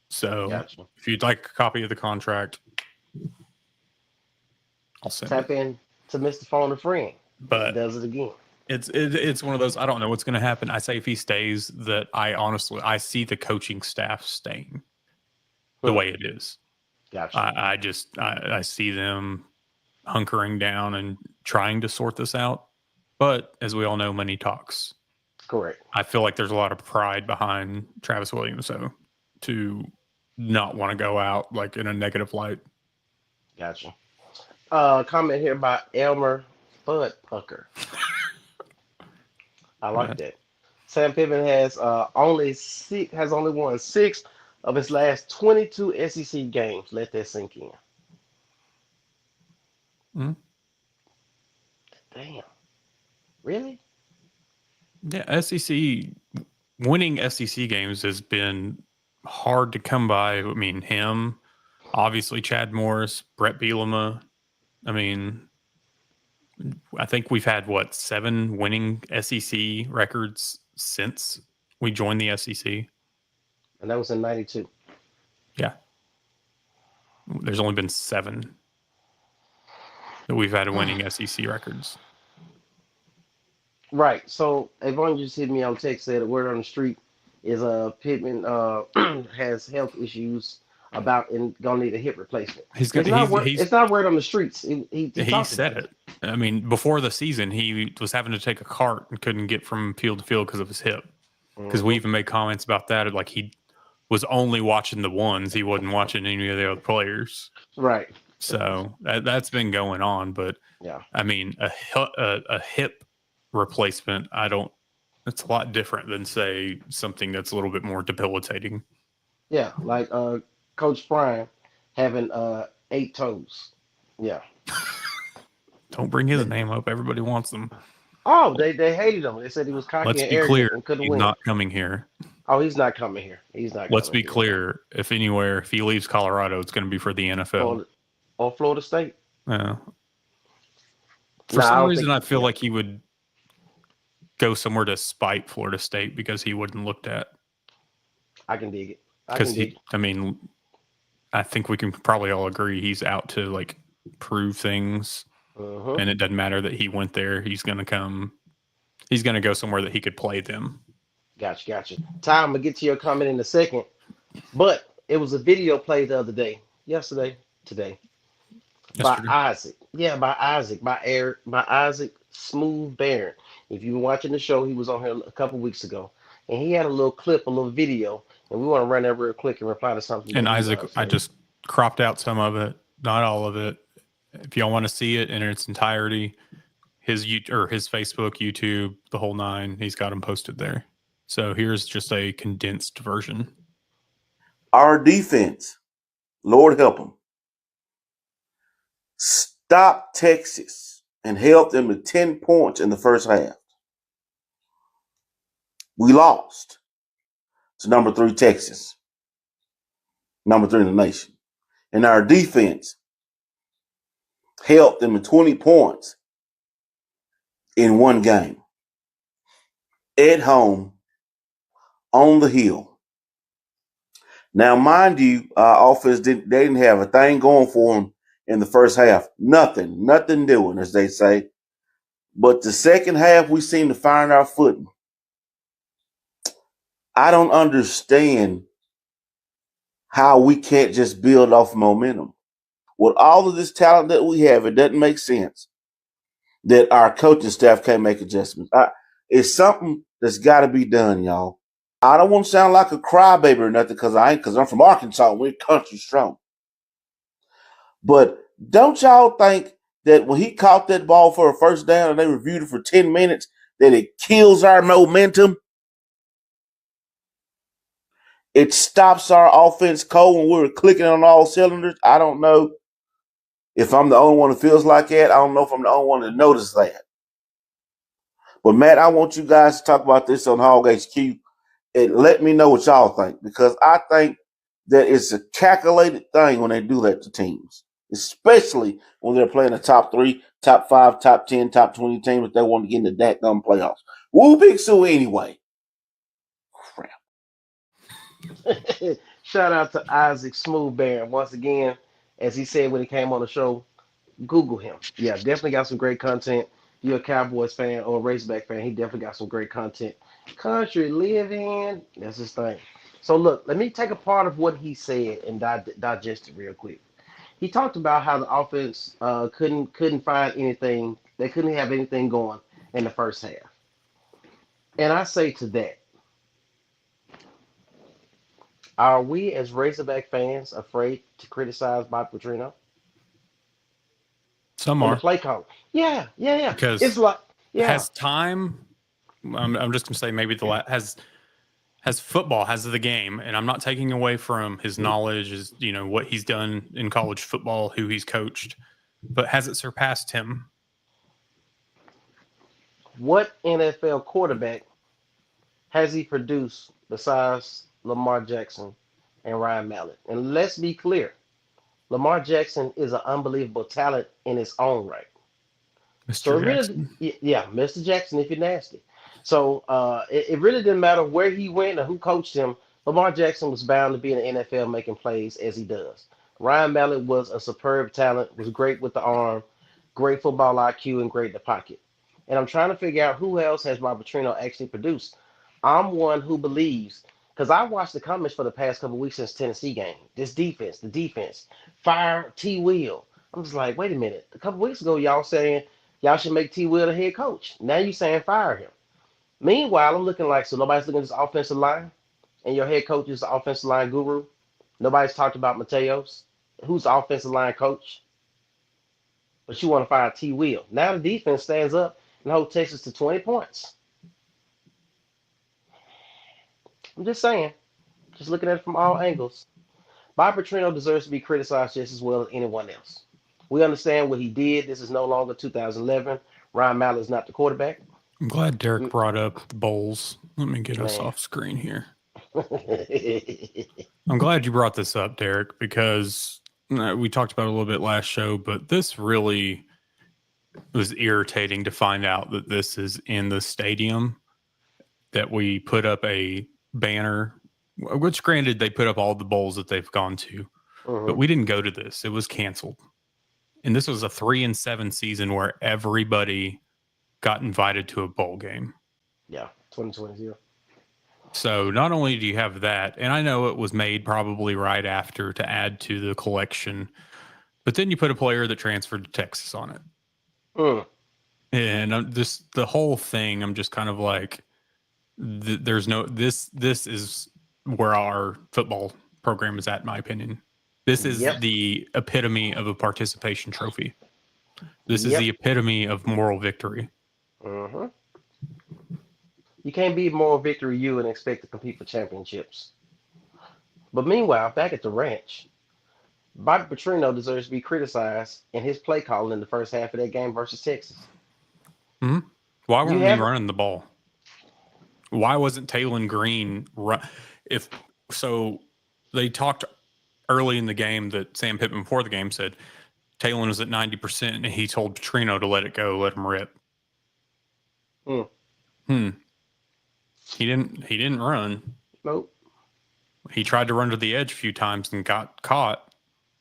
So if you'd like a copy of the contract, I'll send Tap it. in to Mr. Phone a Friend. But he does it again. It's one of those, I don't know what's going to happen. I say if he stays, that I see the coaching staff staying the way it is. Gotcha. I see them hunkering down and trying to sort this out. But as we all know, money talks. Correct. I feel like there's a lot of pride behind Travis Williams, though, to not want to go out like in a negative light. Gotcha. Comment here by Elmer Bud Pucker. I like that. Sam Pittman has only won 6 of his last 22 SEC games. Let that sink in. Damn. Really? Yeah, winning SEC games has been hard to come by. I mean, him, obviously Chad Morris, Brett Bielema. I mean, I think we've had 7 winning SEC records since we joined the SEC. And that was in 92. Yeah. There's only been 7 that we've had winning SEC records. Right. So Avon just hit me on text, said the word on the street is Pittman has health issues about and gonna need a hip replacement. It's not word on the streets. He said it. I mean, before the season, he was having to take a cart and couldn't get from field to field because of his hip. Because we even made comments about that. Like he was only watching the ones. He wasn't watching any of the other players. Right. So that's been going on. But yeah, I mean, a hip replacement, it's a lot different than, say, something that's a little bit more debilitating. Yeah, like Coach Prime having 8 toes. Yeah. Don't bring his name up. Everybody wants them. Oh, they hated him. They said he was cocky and arrogant and couldn't win. He's not coming here. Oh, he's not coming here. Let's be clear. If he leaves Colorado, it's going to be for the NFL. Or Florida State. Yeah. For some reason, I feel like he would go somewhere to spite Florida State because he wasn't looked at. I can dig it. Because I think we can probably all agree he's out to like prove things, and it doesn't matter that he went there. He's going to come. He's going to go somewhere that he could play them. Gotcha. Ty, I'm gonna get to your comment in a second, but it was a video played the other day, today, by Yesterday. Isaac. Yeah, by Isaac Smooth Baron. If you've been watching the show, he was on here a couple weeks ago, and he had a little clip, a little video, and we want to run that real quick and reply to something. And Isaac, I just cropped out some of it, not all of it. If y'all want to see it in its entirety, his Facebook, YouTube, the whole nine, he's got them posted there. So here's just a condensed version. Our defense, Lord help them, stopped Texas and held them to 10 points in the first half. We lost to number 3 Texas, number 3 in the nation. And our defense held them to 20 points in one game. At home, on the hill. Now, mind you, our offense didn't have a thing going for them in the first half. Nothing doing, as they say. But the second half, we seem to find our footing. I don't understand how we can't just build off momentum. With all of this talent that we have, it doesn't make sense that our coaching staff can't make adjustments. It's something that's got to be done, y'all. I don't want to sound like a crybaby or nothing because I'm from Arkansas and we're country strong. But don't y'all think that when he caught that ball for a first down and they reviewed it for 10 minutes, that it kills our momentum? It stops our offense cold when we're clicking on all cylinders. I don't know if I'm the only one that feels like that. I don't know if I'm the only one that noticed that. But, Matt, I want you guys to talk about this on Hog HQ and let me know what y'all think, because I think that it's a calculated thing when they do that to teams, especially when they're playing a top 3, top 5, top 10, top 20 team that they want to get in the dadgum playoffs. Woo, Big Sue, anyway. Crap. Shout out to Isaac Smooth Baron. Once again, as he said when he came on the show, Google him. Yeah, definitely got some great content. You're a Cowboys fan or a Razorback fan, he definitely got some great content. Country living, that's his thing. So look, let me take a part of what he said and digest it real quick. He talked about how the offense couldn't find anything. They couldn't have anything going in the first half. And I say to that, are we as Razorback fans afraid to criticize Bob Petrino? Some And are. the play call. Yeah. Because it's like, has time. I'm just gonna say maybe has football, has the game, and I'm not taking away from his knowledge, is what he's done in college football, who he's coached, but has it surpassed him? What NFL quarterback has he produced besides Lamar Jackson and Ryan Mallett? And let's be clear, Lamar Jackson is an unbelievable talent in his own right. Mr. Jackson. Yeah, Mr. Jackson, if you're nasty. So it really didn't matter where he went or who coached him. Lamar Jackson was bound to be in the NFL making plays as he does. Ryan Mallett was a superb talent, was great with the arm, great football IQ, and great in the pocket. And I'm trying to figure out who else has Bob Petrino actually produced. I'm one who believes, because I watched the comments for the past couple of weeks since Tennessee game. The defense, fire T. Will. I'm just like, wait a minute. A couple of weeks ago, y'all saying y'all should make T. Will the head coach. Now you saying fire him. Meanwhile, I'm looking like, so nobody's looking at this offensive line, and your head coach is the offensive line guru. Nobody's talked about Mateos, who's the offensive line coach. But you want to fire T. Will. Now the defense stands up and holds Texas to 20 points. I'm just saying, just looking at it from all angles. Bob Petrino deserves to be criticized just as well as anyone else. We understand what he did. This is no longer 2011. Ryan Mallett is not the quarterback. I'm glad Derek brought up the bowls. Let me get us off screen here. I'm glad you brought this up, Derek, because we talked about it a little bit last show, but this really was irritating to find out that this is in the stadium, that we put up a banner, which granted they put up all the bowls that they've gone to, but we didn't go to this. It was canceled. And this was a 3-7 season where everybody got invited to a bowl game. Yeah, 2020. So not only do you have that, and I know it was made probably right after to add to the collection, but then you put a player that transferred to Texas on it. And I'm just, the whole thing, I'm just kind of like, there's no, this is where our football program is at, in my opinion. This is the epitome of a participation trophy. This is the epitome of moral victory. You can't be moral victory you and expect to compete for championships. But meanwhile, back at the ranch, Bobby Petrino deserves to be criticized in his play calling in the first half of that game versus Texas. Why weren't we running the ball? Why wasn't Taylon Green run? If so, they talked early in the game that Sam Pittman before the game said Taylon was at 90%, and he told Petrino to let it go, let him rip. He didn't run. Nope. He tried to run to the edge a few times and got caught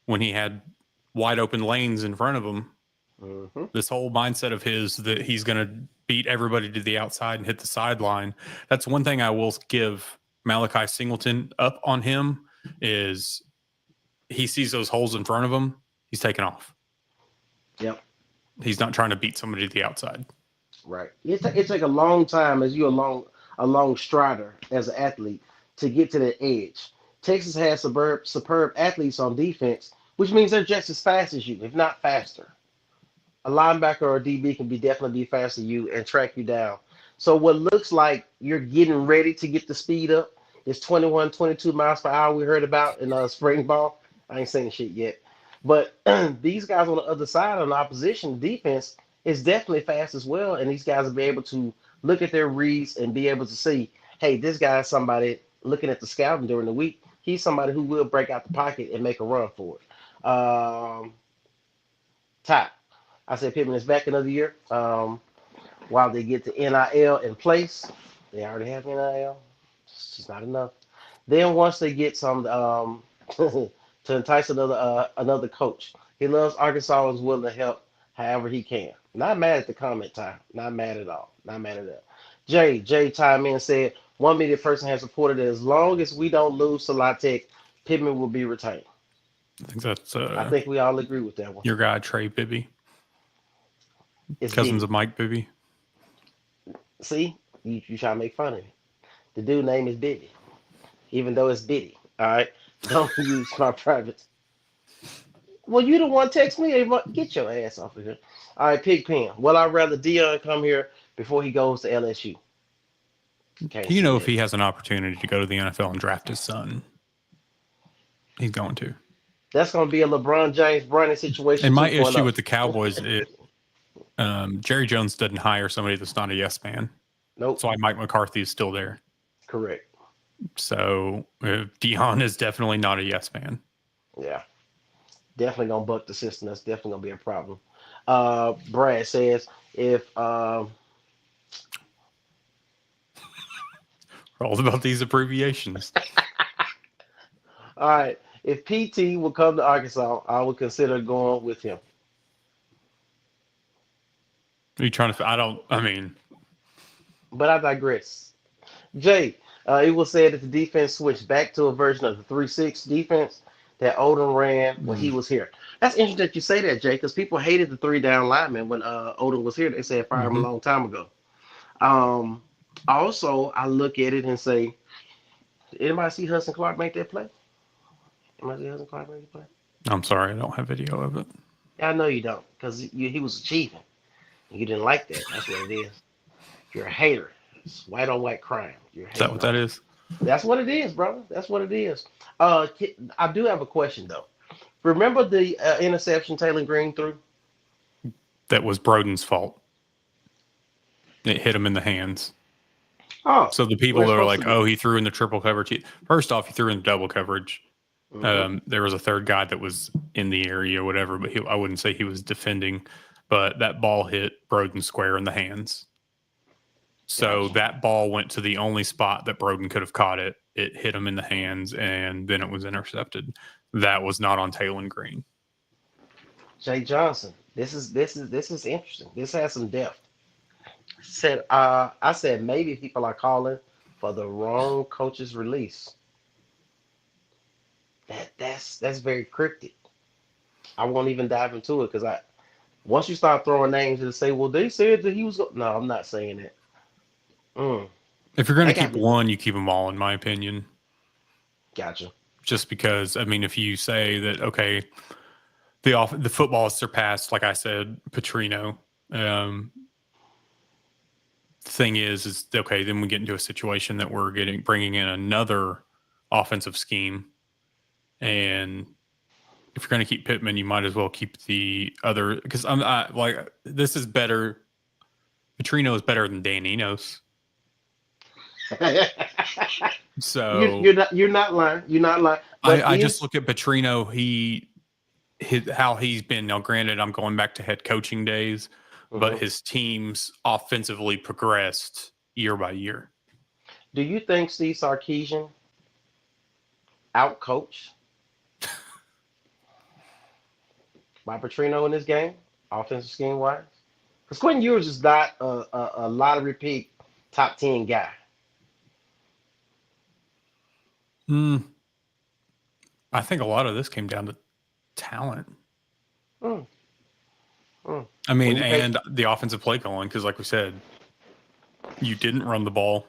when he had wide open lanes in front of him. This whole mindset of his that he's going to beat everybody to the outside and hit the sideline. That's one thing I will give Malachi Singleton up on him, is he sees those holes in front of him, he's taking off. Yep. He's not trying to beat somebody to the outside. Right. It take a long time as you a long strider as an athlete to get to the edge. Texas has superb athletes on defense, which means they're just as fast as you, if not faster. A linebacker or a DB can definitely be faster than you and track you down. So what looks like you're getting ready to get the speed up is 21, 22 miles per hour we heard about in spring ball. I ain't saying shit yet. But these guys on the other side, on the opposition defense, is definitely fast as well. And these guys will be able to look at their reads and be able to see, hey, this guy is somebody, looking at the scouting during the week, he's somebody who will break out the pocket and make a run for it. Ty, I said Pittman is back another year. While they get the NIL in place, they already have NIL. It's just not enough. Then once they get some to entice another coach, he loves Arkansas and is willing to help however he can. Not mad at the comment, Ty. Not mad at all. Not mad at that. Jay chimed in and said, one media person has reported that as long as we don't lose to La Tech, Pittman will be retained. I think that's. I think we all agree with that one. Your guy Trey Bibby, It's cousins Biddy. of Mike Bibby. See, you try to make fun of him. The dude name is Biddy, even though it's Biddy. All right, don't use my privates. Well, you the one text me. Get your ass off of here. All right, Pigpen. Well, I'd rather Dion come here before he goes to LSU. You know, if he has an opportunity to go to the NFL and draft his son, he's going to. That's going to be a LeBron James Bronny situation. And my issue with the Cowboys is Jerry Jones doesn't hire somebody that's not a yes man. Nope. That's why Mike McCarthy is still there. Correct. So Dion is definitely not a yes man. Yeah. Definitely going to buck the system. That's definitely going to be a problem. Brad says if We're all about these abbreviations. all right, if PT will come to Arkansas, I would consider going with him. Are you trying to? But I digress. Jay, it was said that the defense switched back to a version of the 3-6 defense that Odom ran when he was here. That's interesting that you say that, Jay, because people hated the 3-down lineman when Odom was here. They said fire him a long time ago. Also, I look at it and say, did anybody see Hudson Clark make that play? Anybody see Hudson Clark make the play? I'm sorry, I don't have video of it. I know you don't, because he was achieving. You didn't like that. That's what it is. You're a hater. It's white on white crime. You're Is that what that is? That's what it is, brother. That's what it is. I do have a question, though. Remember the interception Taylor Green threw? That was Broden's fault. It hit him in the hands. Oh, So the people that are like, oh, he threw in the triple coverage. First off, he threw in the double coverage. There was a third guy that was in the area or whatever, but I wouldn't say he was defending. but that ball hit Broden square in the hands. So that ball went to the only spot that Broden could have caught it. It hit him in the hands, and then it was intercepted. That was not on Taylon Green. Jay Johnson. This is interesting. This has some depth. I said maybe people are calling for the wrong coach's release. That's very cryptic. I won't even dive into it because once you start throwing names and say, well, they said that he was. No, I'm not saying it. If you're going to keep one, you keep them all, in my opinion. Gotcha. Just because, I mean, if you say that, okay, the football has surpassed, like I said, Petrino. Thing is okay, then we get into a situation that we're bringing in another offensive scheme, and if you're going to keep Pittman, you might as well keep the other, because this is better. Petrino is better than Dan Enos. So you're not lying. You're not lying. I just look at Petrino. How he's been. Now, granted, I'm going back to head coaching days, but his teams offensively progressed year by year. Do you think Steve Sarkisian outcoached by Petrino in this game, offensive scheme wise? Because Quentin Ewers is not a lottery pick, top 10 guy. I think a lot of this came down to talent. I mean, and the offensive play calling, because like we said, you didn't run the ball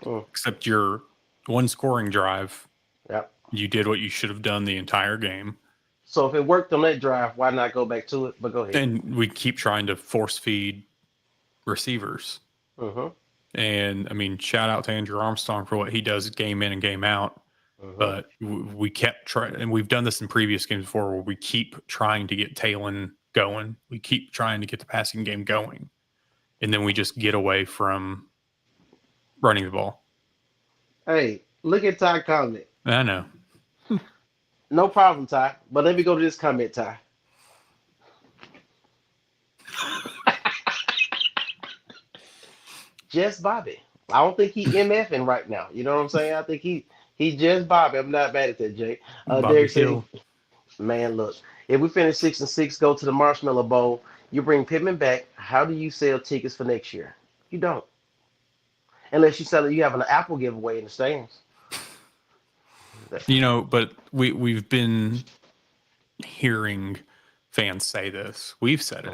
except your one scoring drive. Yep. You did what you should have done the entire game. So if it worked on that drive, why not go back to it? But go ahead. And we keep trying to force feed receivers. And I mean, shout out to Andrew Armstrong for what he does game in and game out. But we kept trying, and we've done this in previous games before, where we keep trying to get Taylon going. We keep trying to get the passing game going, and then we just get away from running the ball. Hey, look at Ty comment. I know. No problem, Ty. But let me go to this comment, Ty. Just Bobby. I don't think he MFing right now. You know what I'm saying? I think he just Bobby. I'm not mad at that, Jay. Derek said, man, look, if we finish 6-6, go to the Marshmallow Bowl, you bring Pittman back, how do you sell tickets for next year? You don't. Unless you sell it, you have an Apple giveaway in the stands. You know, but we've been hearing fans say this. We've said it.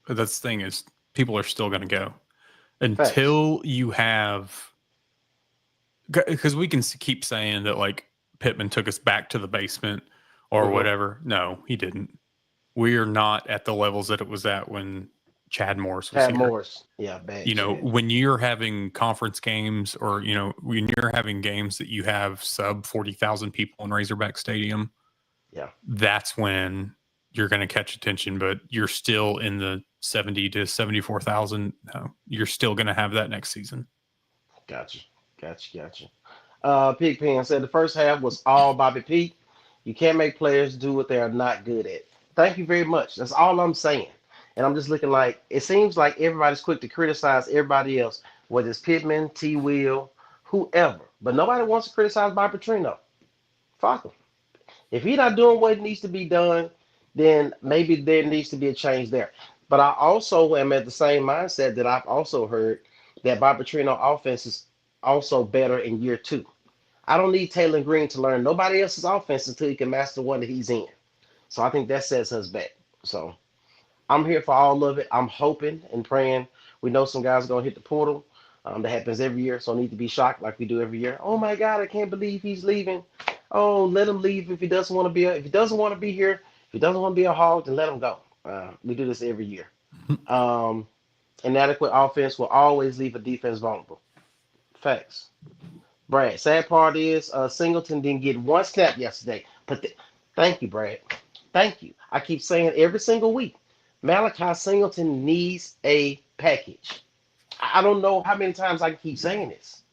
But that's the thing is, people are still going to go until you have, because we can keep saying that like Pittman took us back to the basement or whatever. No, he didn't. We are not at the levels that it was at when Chad Morris was here. Morris, yeah, bad. You know, when you're having conference games, or you know, when you're having games that you have sub 40,000 people in Razorback Stadium, that's when you're going to catch attention. But you're still in the 70 to 74,000. No, you're still going to have that next season. Gotcha. Pigpen said the first half was all Bobby P. You can't make players do what they are not good at. Thank you very much. That's all I'm saying. And I'm just looking like, it seems like everybody's quick to criticize everybody else, whether it's Pittman, T. Will, whoever. But nobody wants to criticize Bobby Petrino. Fuck him. If he's not doing what needs to be done, then maybe there needs to be a change there. But I also am at the same mindset that I've also heard that Bobby Petrino offense is also better in year 2. I don't need Taylon Green to learn nobody else's offense until he can master one that he's in. So I think that sets us back. So I'm here for all of it. I'm hoping and praying. We know some guys are going to hit the portal. That happens every year, so I need to be shocked like we do every year. Oh my God, I can't believe he's leaving. Oh, let him leave if he doesn't want to be. If he doesn't want to be here, if he doesn't want to be a Hog, then let him go. We do this every year. Inadequate offense will always leave a defense vulnerable. Facts. Brad, sad part is Singleton didn't get one snap yesterday. But thank you, Brad. Thank you. I keep saying it every single week. Malachi Singleton needs a package. I don't know how many times I can keep saying this.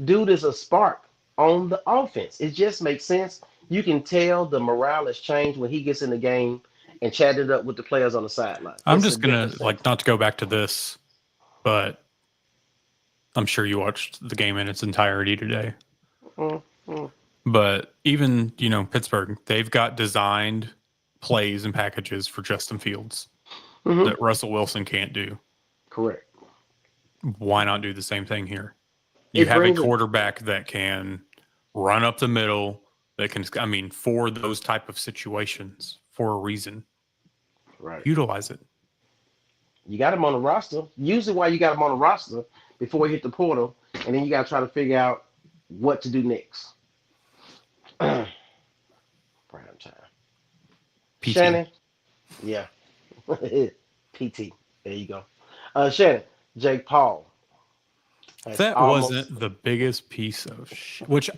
Dude is a spark on the offense. It just makes sense. You can tell the morale has changed when he gets in the game and chatted up with the players on the sideline. I'm It's a just gonna different thing. not to go back to this, but I'm sure you watched the game in its entirety today. Mm-hmm. But even Pittsburgh, they've got designed plays and packages for Justin Fields that Russell Wilson can't do. Correct. Why not do the same thing here? You have a quarterback that can run up the middle, that can, for those type of situations, for a reason. Right. Utilize it. You got him on the roster. Usually why you got him on the roster before he hit the portal, and then you got to try to figure out what to do next. Prime time. PT. Shannon. Yeah. PT. There you go. Shannon. Jake Paul. That wasn't the biggest piece of shit, which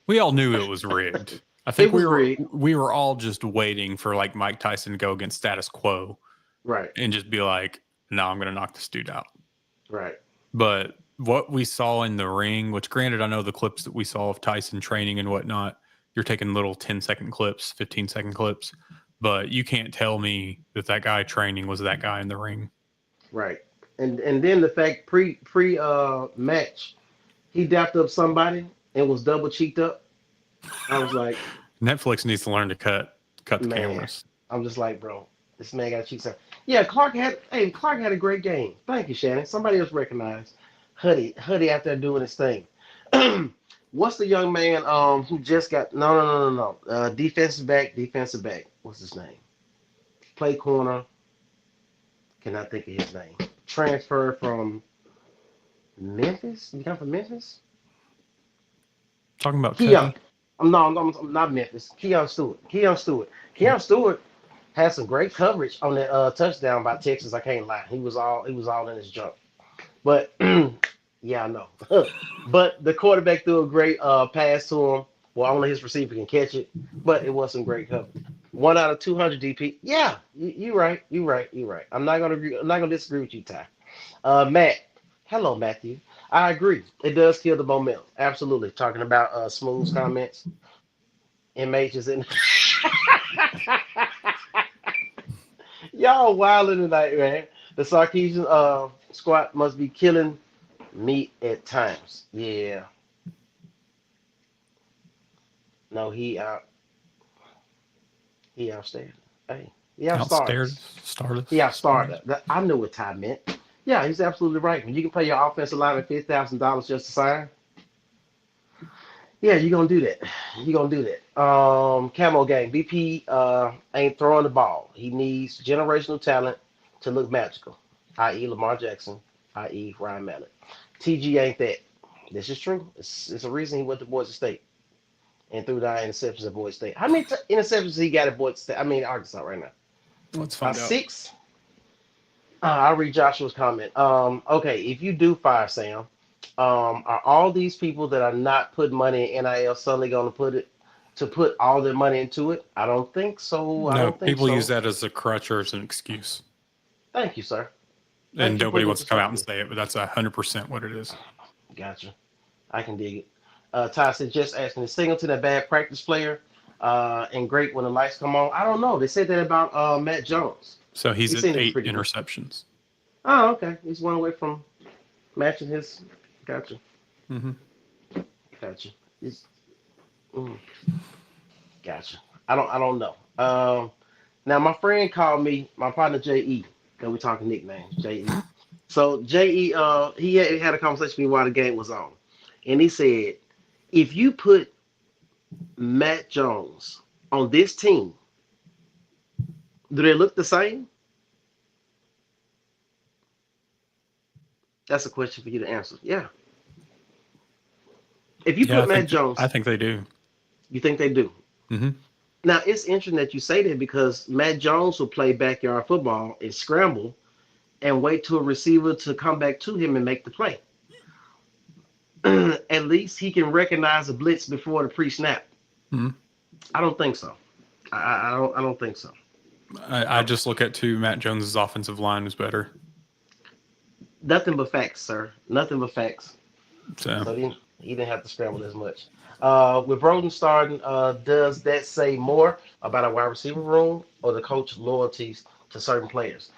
we all knew it was rigged. I think we were all just waiting for like Mike Tyson to go against status quo. Right. And just be like, no, I'm going to knock this dude out. Right. But what we saw in the ring, which granted, I know the clips that we saw of Tyson training and whatnot, you're taking little 10-second clips, 15-second clips, but you can't tell me that guy training was that guy in the ring. Right. And then the fact pre match, he dapped up somebody and was double cheeked up. I was like, Netflix needs to learn to cut the cameras. I'm just like, bro, this man got cheeks up. Yeah, Clark had a great game. Thank you, Shannon. Somebody else recognized Huddy out there doing his thing. What's the young man who just got no defensive back? What's his name? Play corner. Cannot think of his name. Transfer from Memphis. You come from Memphis? Talking about Keon. I'm not Memphis. Keon Stewart. Keon Stewart had some great coverage on that touchdown by Texas. I can't lie. He was all in his jump. But yeah, I know. But the quarterback threw a great pass to him. Well, only his receiver can catch it. But it was some great coverage. 1 out of 200 DP. Yeah, you're right. I'm not gonna disagree with you, Ty. Matt. Hello, Matthew. I agree. It does kill the momentum. Absolutely. Talking about Smooth's comments. MH is in. Y'all wilding tonight, man. The Sarkeesian squad must be killing me at times. Yeah. No, he outstanding. Hey, he outstarted. He outstarted. I knew what Ty meant. Yeah, he's absolutely right. When you can pay your offensive lineman $50,000 just to sign, yeah, you're gonna do that. Camo game. BP ain't throwing the ball. He needs generational talent to look magical, i.e. Lamar Jackson, i.e. Ryan Mallett. TG ain't that. This is true. It's a reason he went to Boise State and threw 9 interceptions at Boise State. How many interceptions he got at Boise State? Arkansas right now. Let's find out. 6. I'll read Joshua's comment. Okay, if you do fire Sam, are all these people that are not putting money in NIL suddenly going to put all their money into it? I don't think so. No, people use that as a crutch or as an excuse. Thank you, sir. And nobody wants to come out and say it, but that's 100% what it is. Gotcha. I can dig it. Ty said, just asking, is Singleton a bad practice player and great when the lights come on? I don't know. They said that about Matt Jones. So he's at 8 interceptions. Oh, okay. He's one away from matching his. Gotcha. Mm-hmm. Gotcha. Gotcha. I don't know. Now my friend called me, my partner J.E. Because we're talking nicknames, J.E. So J.E. He had a conversation with me while the game was on, and he said, if you put Matt Jones on this team, do they look the same? That's a question for you to answer. Yeah. If you put Matt Jones, I think they do. You think they do? Mm-hmm. Now it's interesting that you say that because Matt Jones will play backyard football and scramble, and wait to a receiver to come back to him and make the play. At least he can recognize a blitz before the pre-snap. Mm-hmm. I don't think so. I don't think so. I just look at Matt Jones's offensive line is better. Nothing but facts, sir. Nothing but facts. So he didn't have to scramble as much. With Broden starting, does that say more about a wide receiver room or the coach's loyalties to certain players?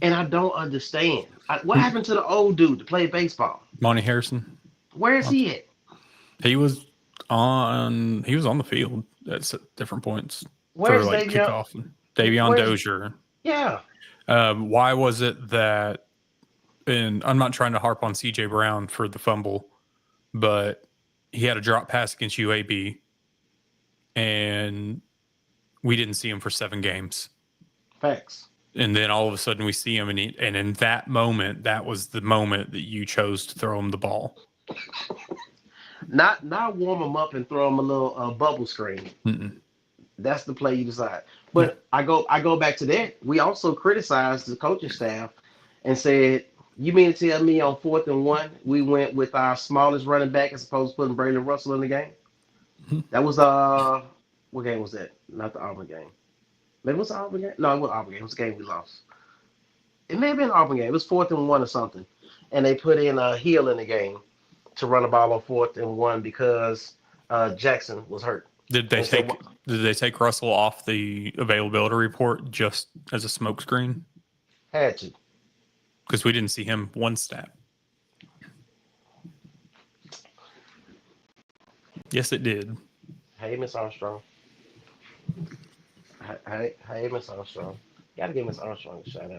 And I don't understand. What happened to the old dude that played baseball? Monty Harrison. Where is he at? He was on the field at different points for Where's like Davion? kickoff. Davion Where's Dozier. yeah? Why was it that? And I'm not trying to harp on CJ Brown for the fumble, but he had a drop pass against UAB, and we didn't see him for 7 games. Facts. And then all of a sudden we see him, and in that moment, that was the moment that you chose to throw him the ball. Not warm him up and throw him a little bubble screen. Mm-mm. That's the play you decide. But yeah. I go back to that. We also criticized the coaching staff and said, you mean to tell me on 4th and 1 we went with our smallest running back as opposed to putting Braylon Russell in the game? Mm-hmm. That was what game was that? Not the Auburn game. Maybe it was the Auburn game. No, it wasn't Auburn game. It was the game we lost. It may have been Auburn game. It was 4th and 1 or something, and they put in a Hill in the game to run the ball on 4th and 1 because Jackson was hurt. Did they take Russell off the availability report just as a smokescreen? Had to. Because we didn't see him one snap. Yes, it did. Hey, Miss Armstrong. Hey, Miss Armstrong. Gotta give Miss Armstrong a shout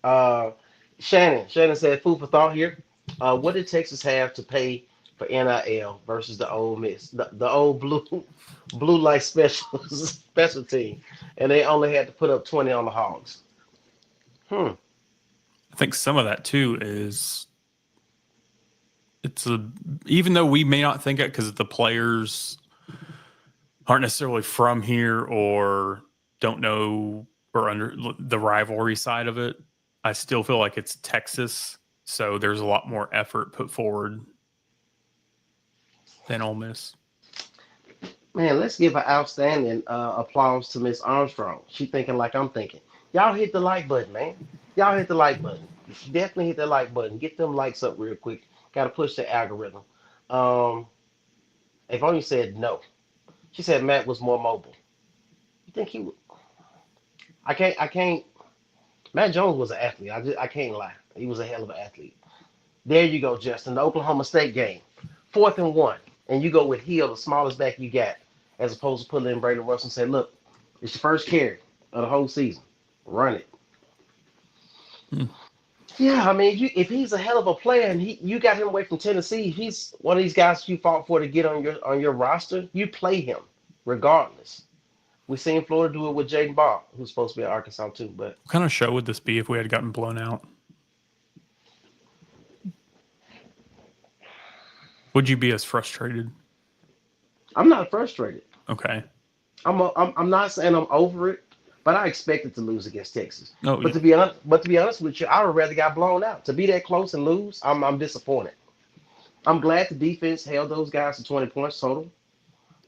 out. Shannon said, food for thought here. What did Texas have to pay for NIL versus the old Miss, the old blue light special team, and they only had to put up 20 on the Hogs? I think some of that too is even though we may not think it because the players aren't necessarily from here or don't know or under the rivalry side of it, I still feel like it's Texas, so there's a lot more effort put forward than Ole Miss. Man, let's give an outstanding applause to Miss Armstrong. She thinking like I'm thinking. Y'all hit the like button, man. Y'all hit the like button. Definitely hit the like button. Get them likes up real quick. Got to push the algorithm. If only said no. She said Matt was more mobile. You think he would? I can't. Matt Jones was an athlete. I can't lie. He was a hell of an athlete. There you go, Justin. The Oklahoma State game. 4th and 1. And you go with Hill, the smallest back you got, as opposed to putting in Braylon Russell and say, look, it's your first carry of the whole season. Run it. Yeah, I mean, if he's a hell of a player and you got him away from Tennessee, if he's one of these guys you fought for to get on your roster, you play him regardless. We seen Florida do it with Jaden Ball, who's supposed to be at Arkansas too. But what kind of show would this be if we had gotten blown out? Would you be as frustrated? I'm not frustrated. Okay. I'm not saying I'm over it, but I expected to lose against Texas. Oh, but yeah. to be honest with you, I would rather got blown out. To be that close and lose, I'm disappointed. I'm glad the defense held those guys to 20 points total,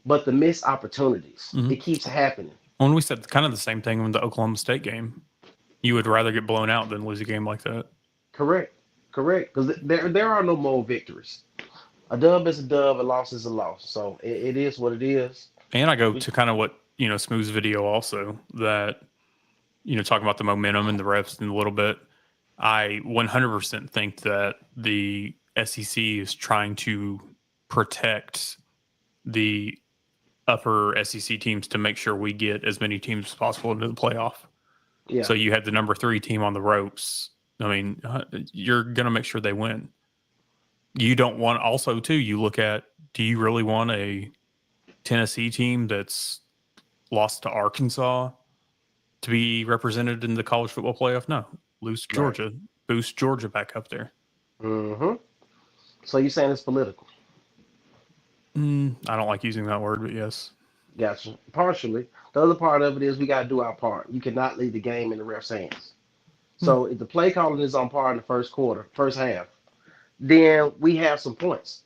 but the missed opportunities, it keeps happening. When we said kind of the same thing in the Oklahoma State game, you would rather get blown out than lose a game like that. Correct. Because there are no more victories. A dub is a dub, a loss is a loss. So it is what it is. And I go to kind of what, Smooth's video also, that, talking about the momentum and the refs in a little bit. I 100% think that the SEC is trying to protect the upper SEC teams to make sure we get as many teams as possible into the playoff. Yeah. So you had the number 3 team on the ropes. I mean, you're going to make sure they win. You don't want also, too, you look at, do you really want a Tennessee team that's lost to Arkansas to be represented in the college football playoff? No. Lose to Georgia. Right. Boost Georgia back up there. Mm-hmm. So you're saying it's political? I don't like using that word, but yes. Gotcha. Partially. The other part of it is we got to do our part. You cannot leave the game in the ref's hands. So if the play calling is on par in the first half, then we have some points.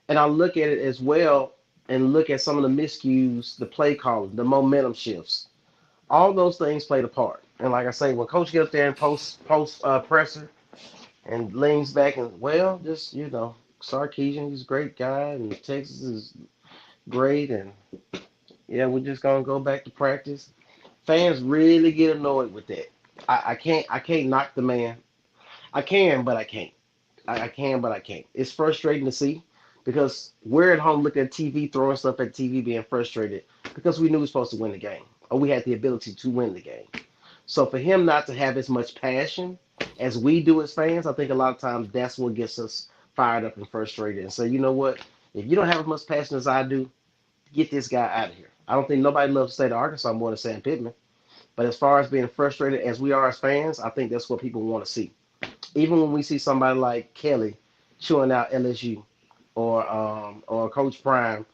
And I look at it as well and look at some of the miscues, the play calling, the momentum shifts. All those things played a part. And like I say, when coach gets up there and post presser and leans back and, Sarkisian, he's a great guy, and Texas is grade, and yeah, we're just gonna go back to practice. Fans really get annoyed with that. I can't knock the man. I can, but I can't. I can, but I can't. It's frustrating to see because we're at home looking at TV, throwing stuff at TV, being frustrated because we knew we were supposed to win the game or we had the ability to win the game. So for him not to have as much passion as we do as fans, I think a lot of times that's what gets us fired up and frustrated and say, you know what? If you don't have as much passion as I do, get this guy out of here. I don't think nobody loves the state of Arkansas more than Sam Pittman. But as far as being frustrated as we are as fans, I think that's what people want to see. Even when we see somebody like Kelly chewing out LSU or Coach Prime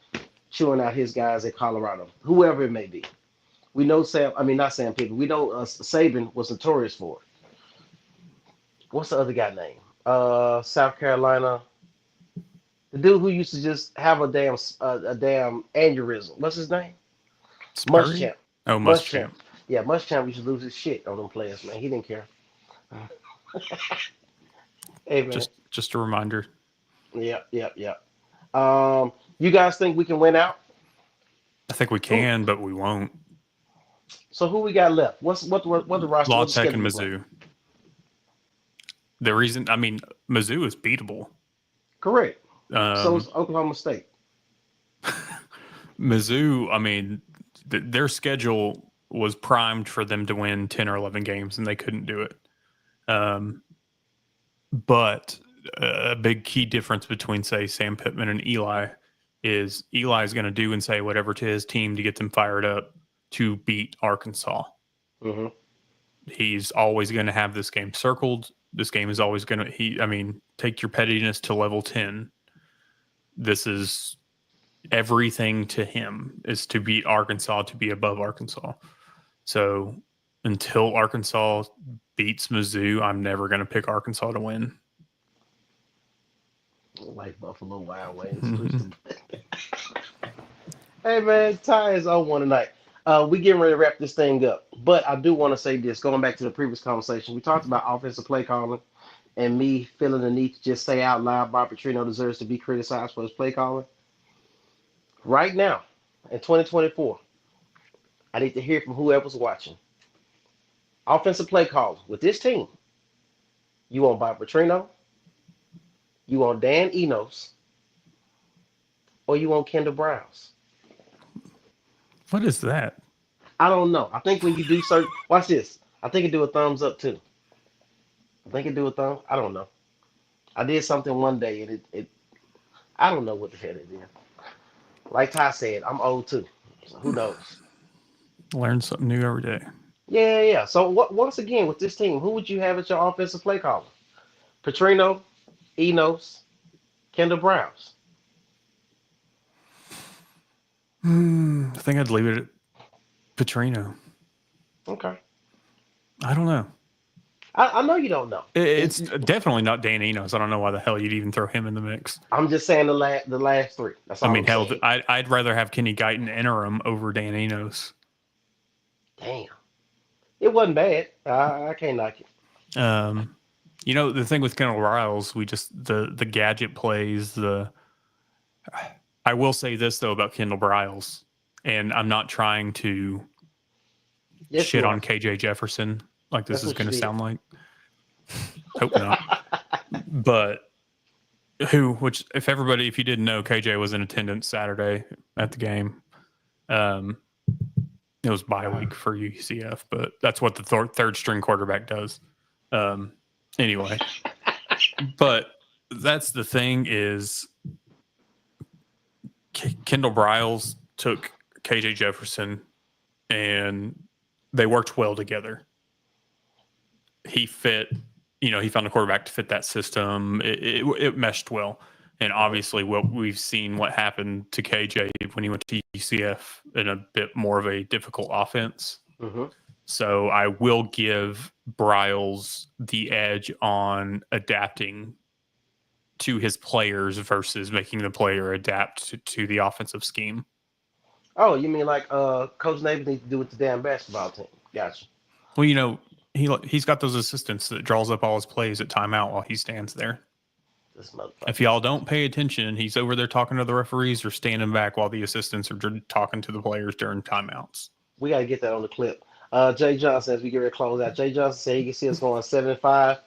chewing out his guys at Colorado, whoever it may be. We know Sam. I mean, not Sam Pittman. We know Saban was notorious for it. What's the other guy name? South Carolina. The dude who used to just have a damn aneurysm. What's his name? Spurrier? Muschamp. Oh, Muschamp. Muschamp. Yeah, Muschamp used to lose his shit on them players, man. He didn't care. Hey, man. Just a reminder. Yep. You guys think we can win out? I think we can, but we won't. So who we got left? What the roster? Law what's the Tech and schedule look like? Mizzou. The reason, I mean, Mizzou is beatable. Correct. So is Oklahoma State. Mizzou, I mean, their schedule was primed for them to win 10 or 11 games, and they couldn't do it. But a big key difference between, say, Sam Pittman and Eli is Eli's going to do and say whatever to his team to get them fired up to beat Arkansas. Mm-hmm. He's always going to have this game circled. This game is always going to, take your pettiness to level 10. This is everything to him is to beat Arkansas, to be above Arkansas. So until Arkansas beats Mizzou, I'm never going to pick Arkansas to win. Like Buffalo Wild Wings. Hey, man, Ty is on one tonight. We getting ready to wrap this thing up. But I do want to say this, going back to the previous conversation. We talked about offensive play calling and me feeling the need to just say out loud Bob Petrino deserves to be criticized for his play calling. Right now, in 2024, I need to hear from whoever's watching. Offensive play calls with this team. You want Bob Petrino? You want Dan Enos? Or you want Kendall Browns? What is that? I don't know. I think when you do certain, watch this. I think it do a thumbs up too. I think it do a thumb. I don't know. I did something one day and it I don't know what the hell it is. Like Ty said, I'm old too. So who knows? Learn something new every day. Yeah. So once again with this team, who would you have as your offensive play caller? Petrino, Enos, Kendall Browns. I think I'd leave it at Petrino. Okay. I don't know. I know you don't know. It's definitely not Dan Enos. I don't know why the hell you'd even throw him in the mix. I'm just saying the last three. That's all. Hell, I'd rather have Kenny Guyton interim over Dan Enos. Damn. It wasn't bad. I can't knock it. The thing with Kendall Riles, the gadget plays, I will say this though about Kendall Riles, and I'm not trying to shit on KJ Jefferson like this is going to sound like. Hope not. But if you didn't know, KJ was in attendance Saturday at the game. It was bye week for UCF, but that's what the third string quarterback does. Anyway, but that's the thing is Kendall Briles took KJ Jefferson and they worked well together. He found a quarterback to fit that system. It meshed well. And obviously we've seen what happened to KJ when he went to UCF in a bit more of a difficult offense. Mm-hmm. So I will give Briles the edge on adapting to his players versus making the player adapt to the offensive scheme. Oh, you mean like Coach Navy needs to do with the damn basketball team? Gotcha. Well, he's got those assistants that draws up all his plays at timeout while he stands there. This motherfucker. If y'all don't pay attention, he's over there talking to the referees or standing back while the assistants are talking to the players during timeouts. We got to get that on the clip. Jay Johnson, as we get ready to close out, Jay Johnson said he can see us going 7-5,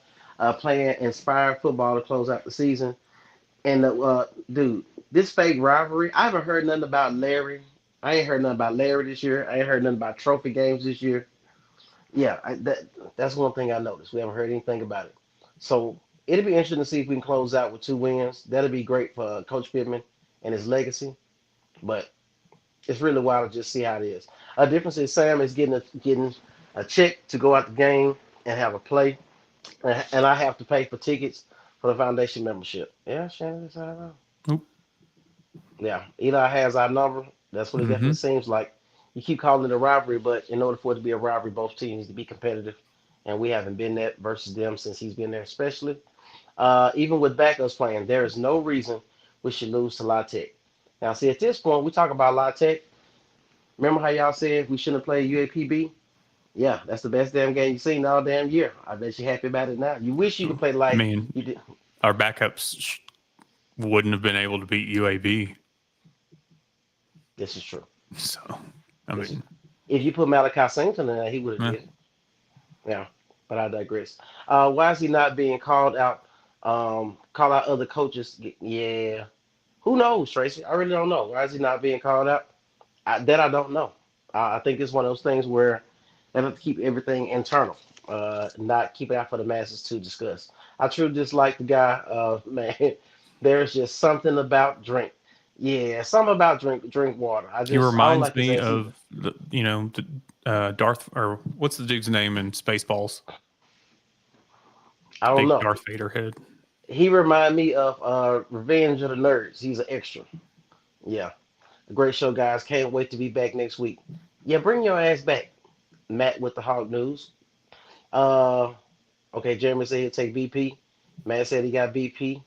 playing inspired football to close out the season. And dude, this fake rivalry, I haven't heard nothing about Larry. I ain't heard nothing about Larry this year. I ain't heard nothing about trophy games this year. Yeah, that's one thing I noticed. We haven't heard anything about it. So it'll be interesting to see if we can close out with 2 wins. That'll be great for Coach Pittman and his legacy. But it's really wild to just see how it is. A difference is Sam is getting a check to go out the game and have a play, and I have to pay for tickets for the foundation membership. Yeah, Shannon, that's how I know. Oop. Yeah, Eli has our number. That's what it definitely seems like. You keep calling it a rivalry, but in order for it to be a rivalry, both teams need to be competitive, and we haven't been that versus them since he's been there, especially. Even with backups playing, there is no reason we should lose to La Tech. Now, see, at this point, we talk about La Tech. Remember how y'all said we shouldn't have played UAPB? Yeah, that's the best damn game you've seen all damn year. I bet you're happy about it now. You wish you could play like you did. Our backups wouldn't have been able to beat UAB. This is true. So, I mean, if you put Malachi Singleton in there, he would have did. Yeah, but I digress. Why is he not being called out? Call out other coaches. Yeah. Who knows, Tracy? I really don't know. Why is he not being called out? That I don't know. I think it's one of those things where they have to keep everything internal, not keep it out for the masses to discuss. I truly dislike the guy. Man, there's just something about drink. Yeah, something about drink water. He reminds me of Darth, or what's the dude's name in Spaceballs? I don't know. Darth Vader head. He remind me of Revenge of the Nerds. He's an extra. Yeah. The great show, guys. Can't wait to be back next week. Yeah, bring your ass back. Matt with the Hog News. Okay, Jeremy said he'll take BP. Matt said he got BP.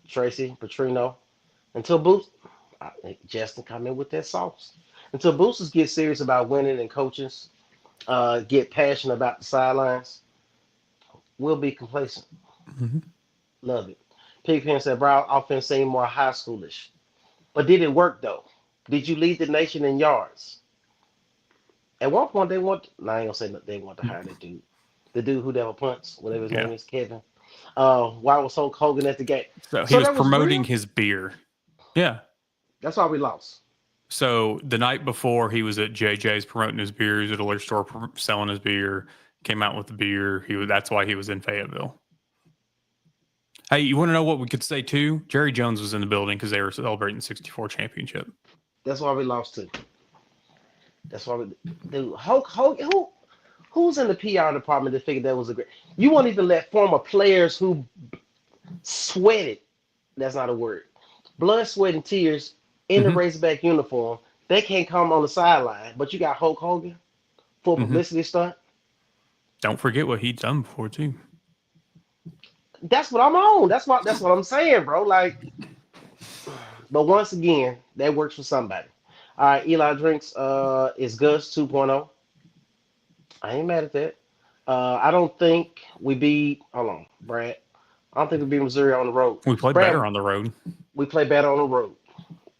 Tracy, Petrino. Until Boost, I think Justin come in with that sauce. Until boosters get serious about winning and coaches get passionate about the sidelines, we'll be complacent. Love it. Pigpen said, Brown offense seemed more high schoolish. But did it work, though? Did you lead the nation in yards? At one point, I ain't going to say that they want to hire that dude. The dude who never punts, whatever his name is, Kevin. Why was Hulk Hogan at the game? So he was promoting his beer. Yeah. That's why we lost. So the night before, he was at JJ's promoting his beer. He was at a liquor store selling his beer. Came out with the beer. That's why he was in Fayetteville. Hey, you want to know what we could say too? Jerry Jones was in the building because they were celebrating the 64 championship. That's why we lost too. That's why we dude. Hulk Hogan. Who's in the PR department that figured that was a great? You won't even let former players who sweated. That's not a word. Blood, sweat, and tears in the Razorback uniform. They can't come on the sideline, but you got Hulk Hogan for publicity stunt. Don't forget what he'd done before too. That's what I'm on. That's what I'm saying, bro. Like, but once again, that works for somebody. All right, Eli Drinks is Gus 2.0. I ain't mad at that. I don't think we beat. Hold on, Brad. I don't think we beat Missouri on the road. We play better on the road. We play better on the road,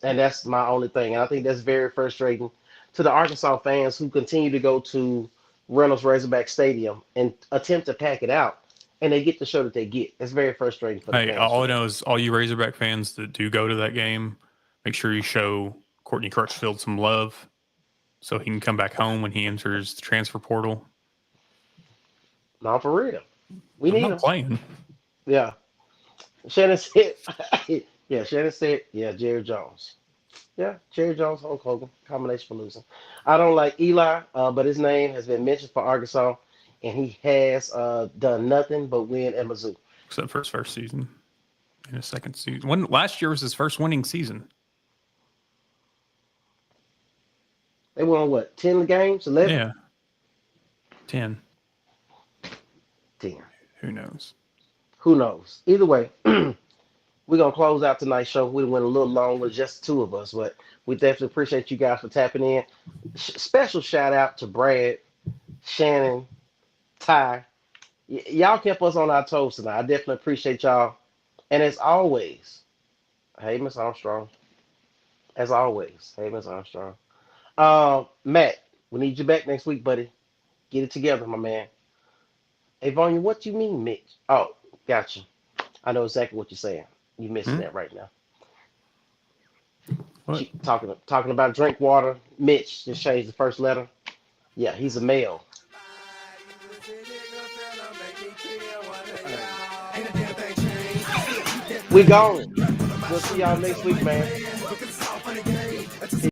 and that's my only thing. And I think that's very frustrating to the Arkansas fans who continue to go to Reynolds Razorback Stadium and attempt to pack it out, and they get the show that they get. It's very frustrating for the fans. All I know is all you Razorback fans that do go to that game, make sure you show Courtney Crutchfield some love so he can come back home when he enters the transfer portal. No, for real. We need him playing. Yeah. Shannon said, Jerry Jones. Yeah, Jerry Jones, Hulk Hogan, combination for losing. I don't like Eli, but his name has been mentioned for Arkansas, and he has done nothing but win at Mizzou. Except for his first season. In his second season. Last year was his first winning season. They won, what, 10 games? 11? Yeah. 10. 10. Who knows? Who knows? Either way, we're going to close out tonight's show. We went a little long with just two of us, but we definitely appreciate you guys for tapping in. Special shout out to Brad, Shannon, Ty. Y'all kept us on our toes tonight. I definitely appreciate y'all And as always, hey Miss Armstrong. As always, hey Miss Armstrong. Matt, we need you back next week, buddy. Get it together, my man. Hey, Vanya, what you mean, Mitch? Oh, gotcha. I know exactly what you're saying. You missing Hmm? that right now. What? Talking about drink water. Mitch just changed the first letter. Yeah, he's a male. We gone. We'll see y'all next week, man. Peace.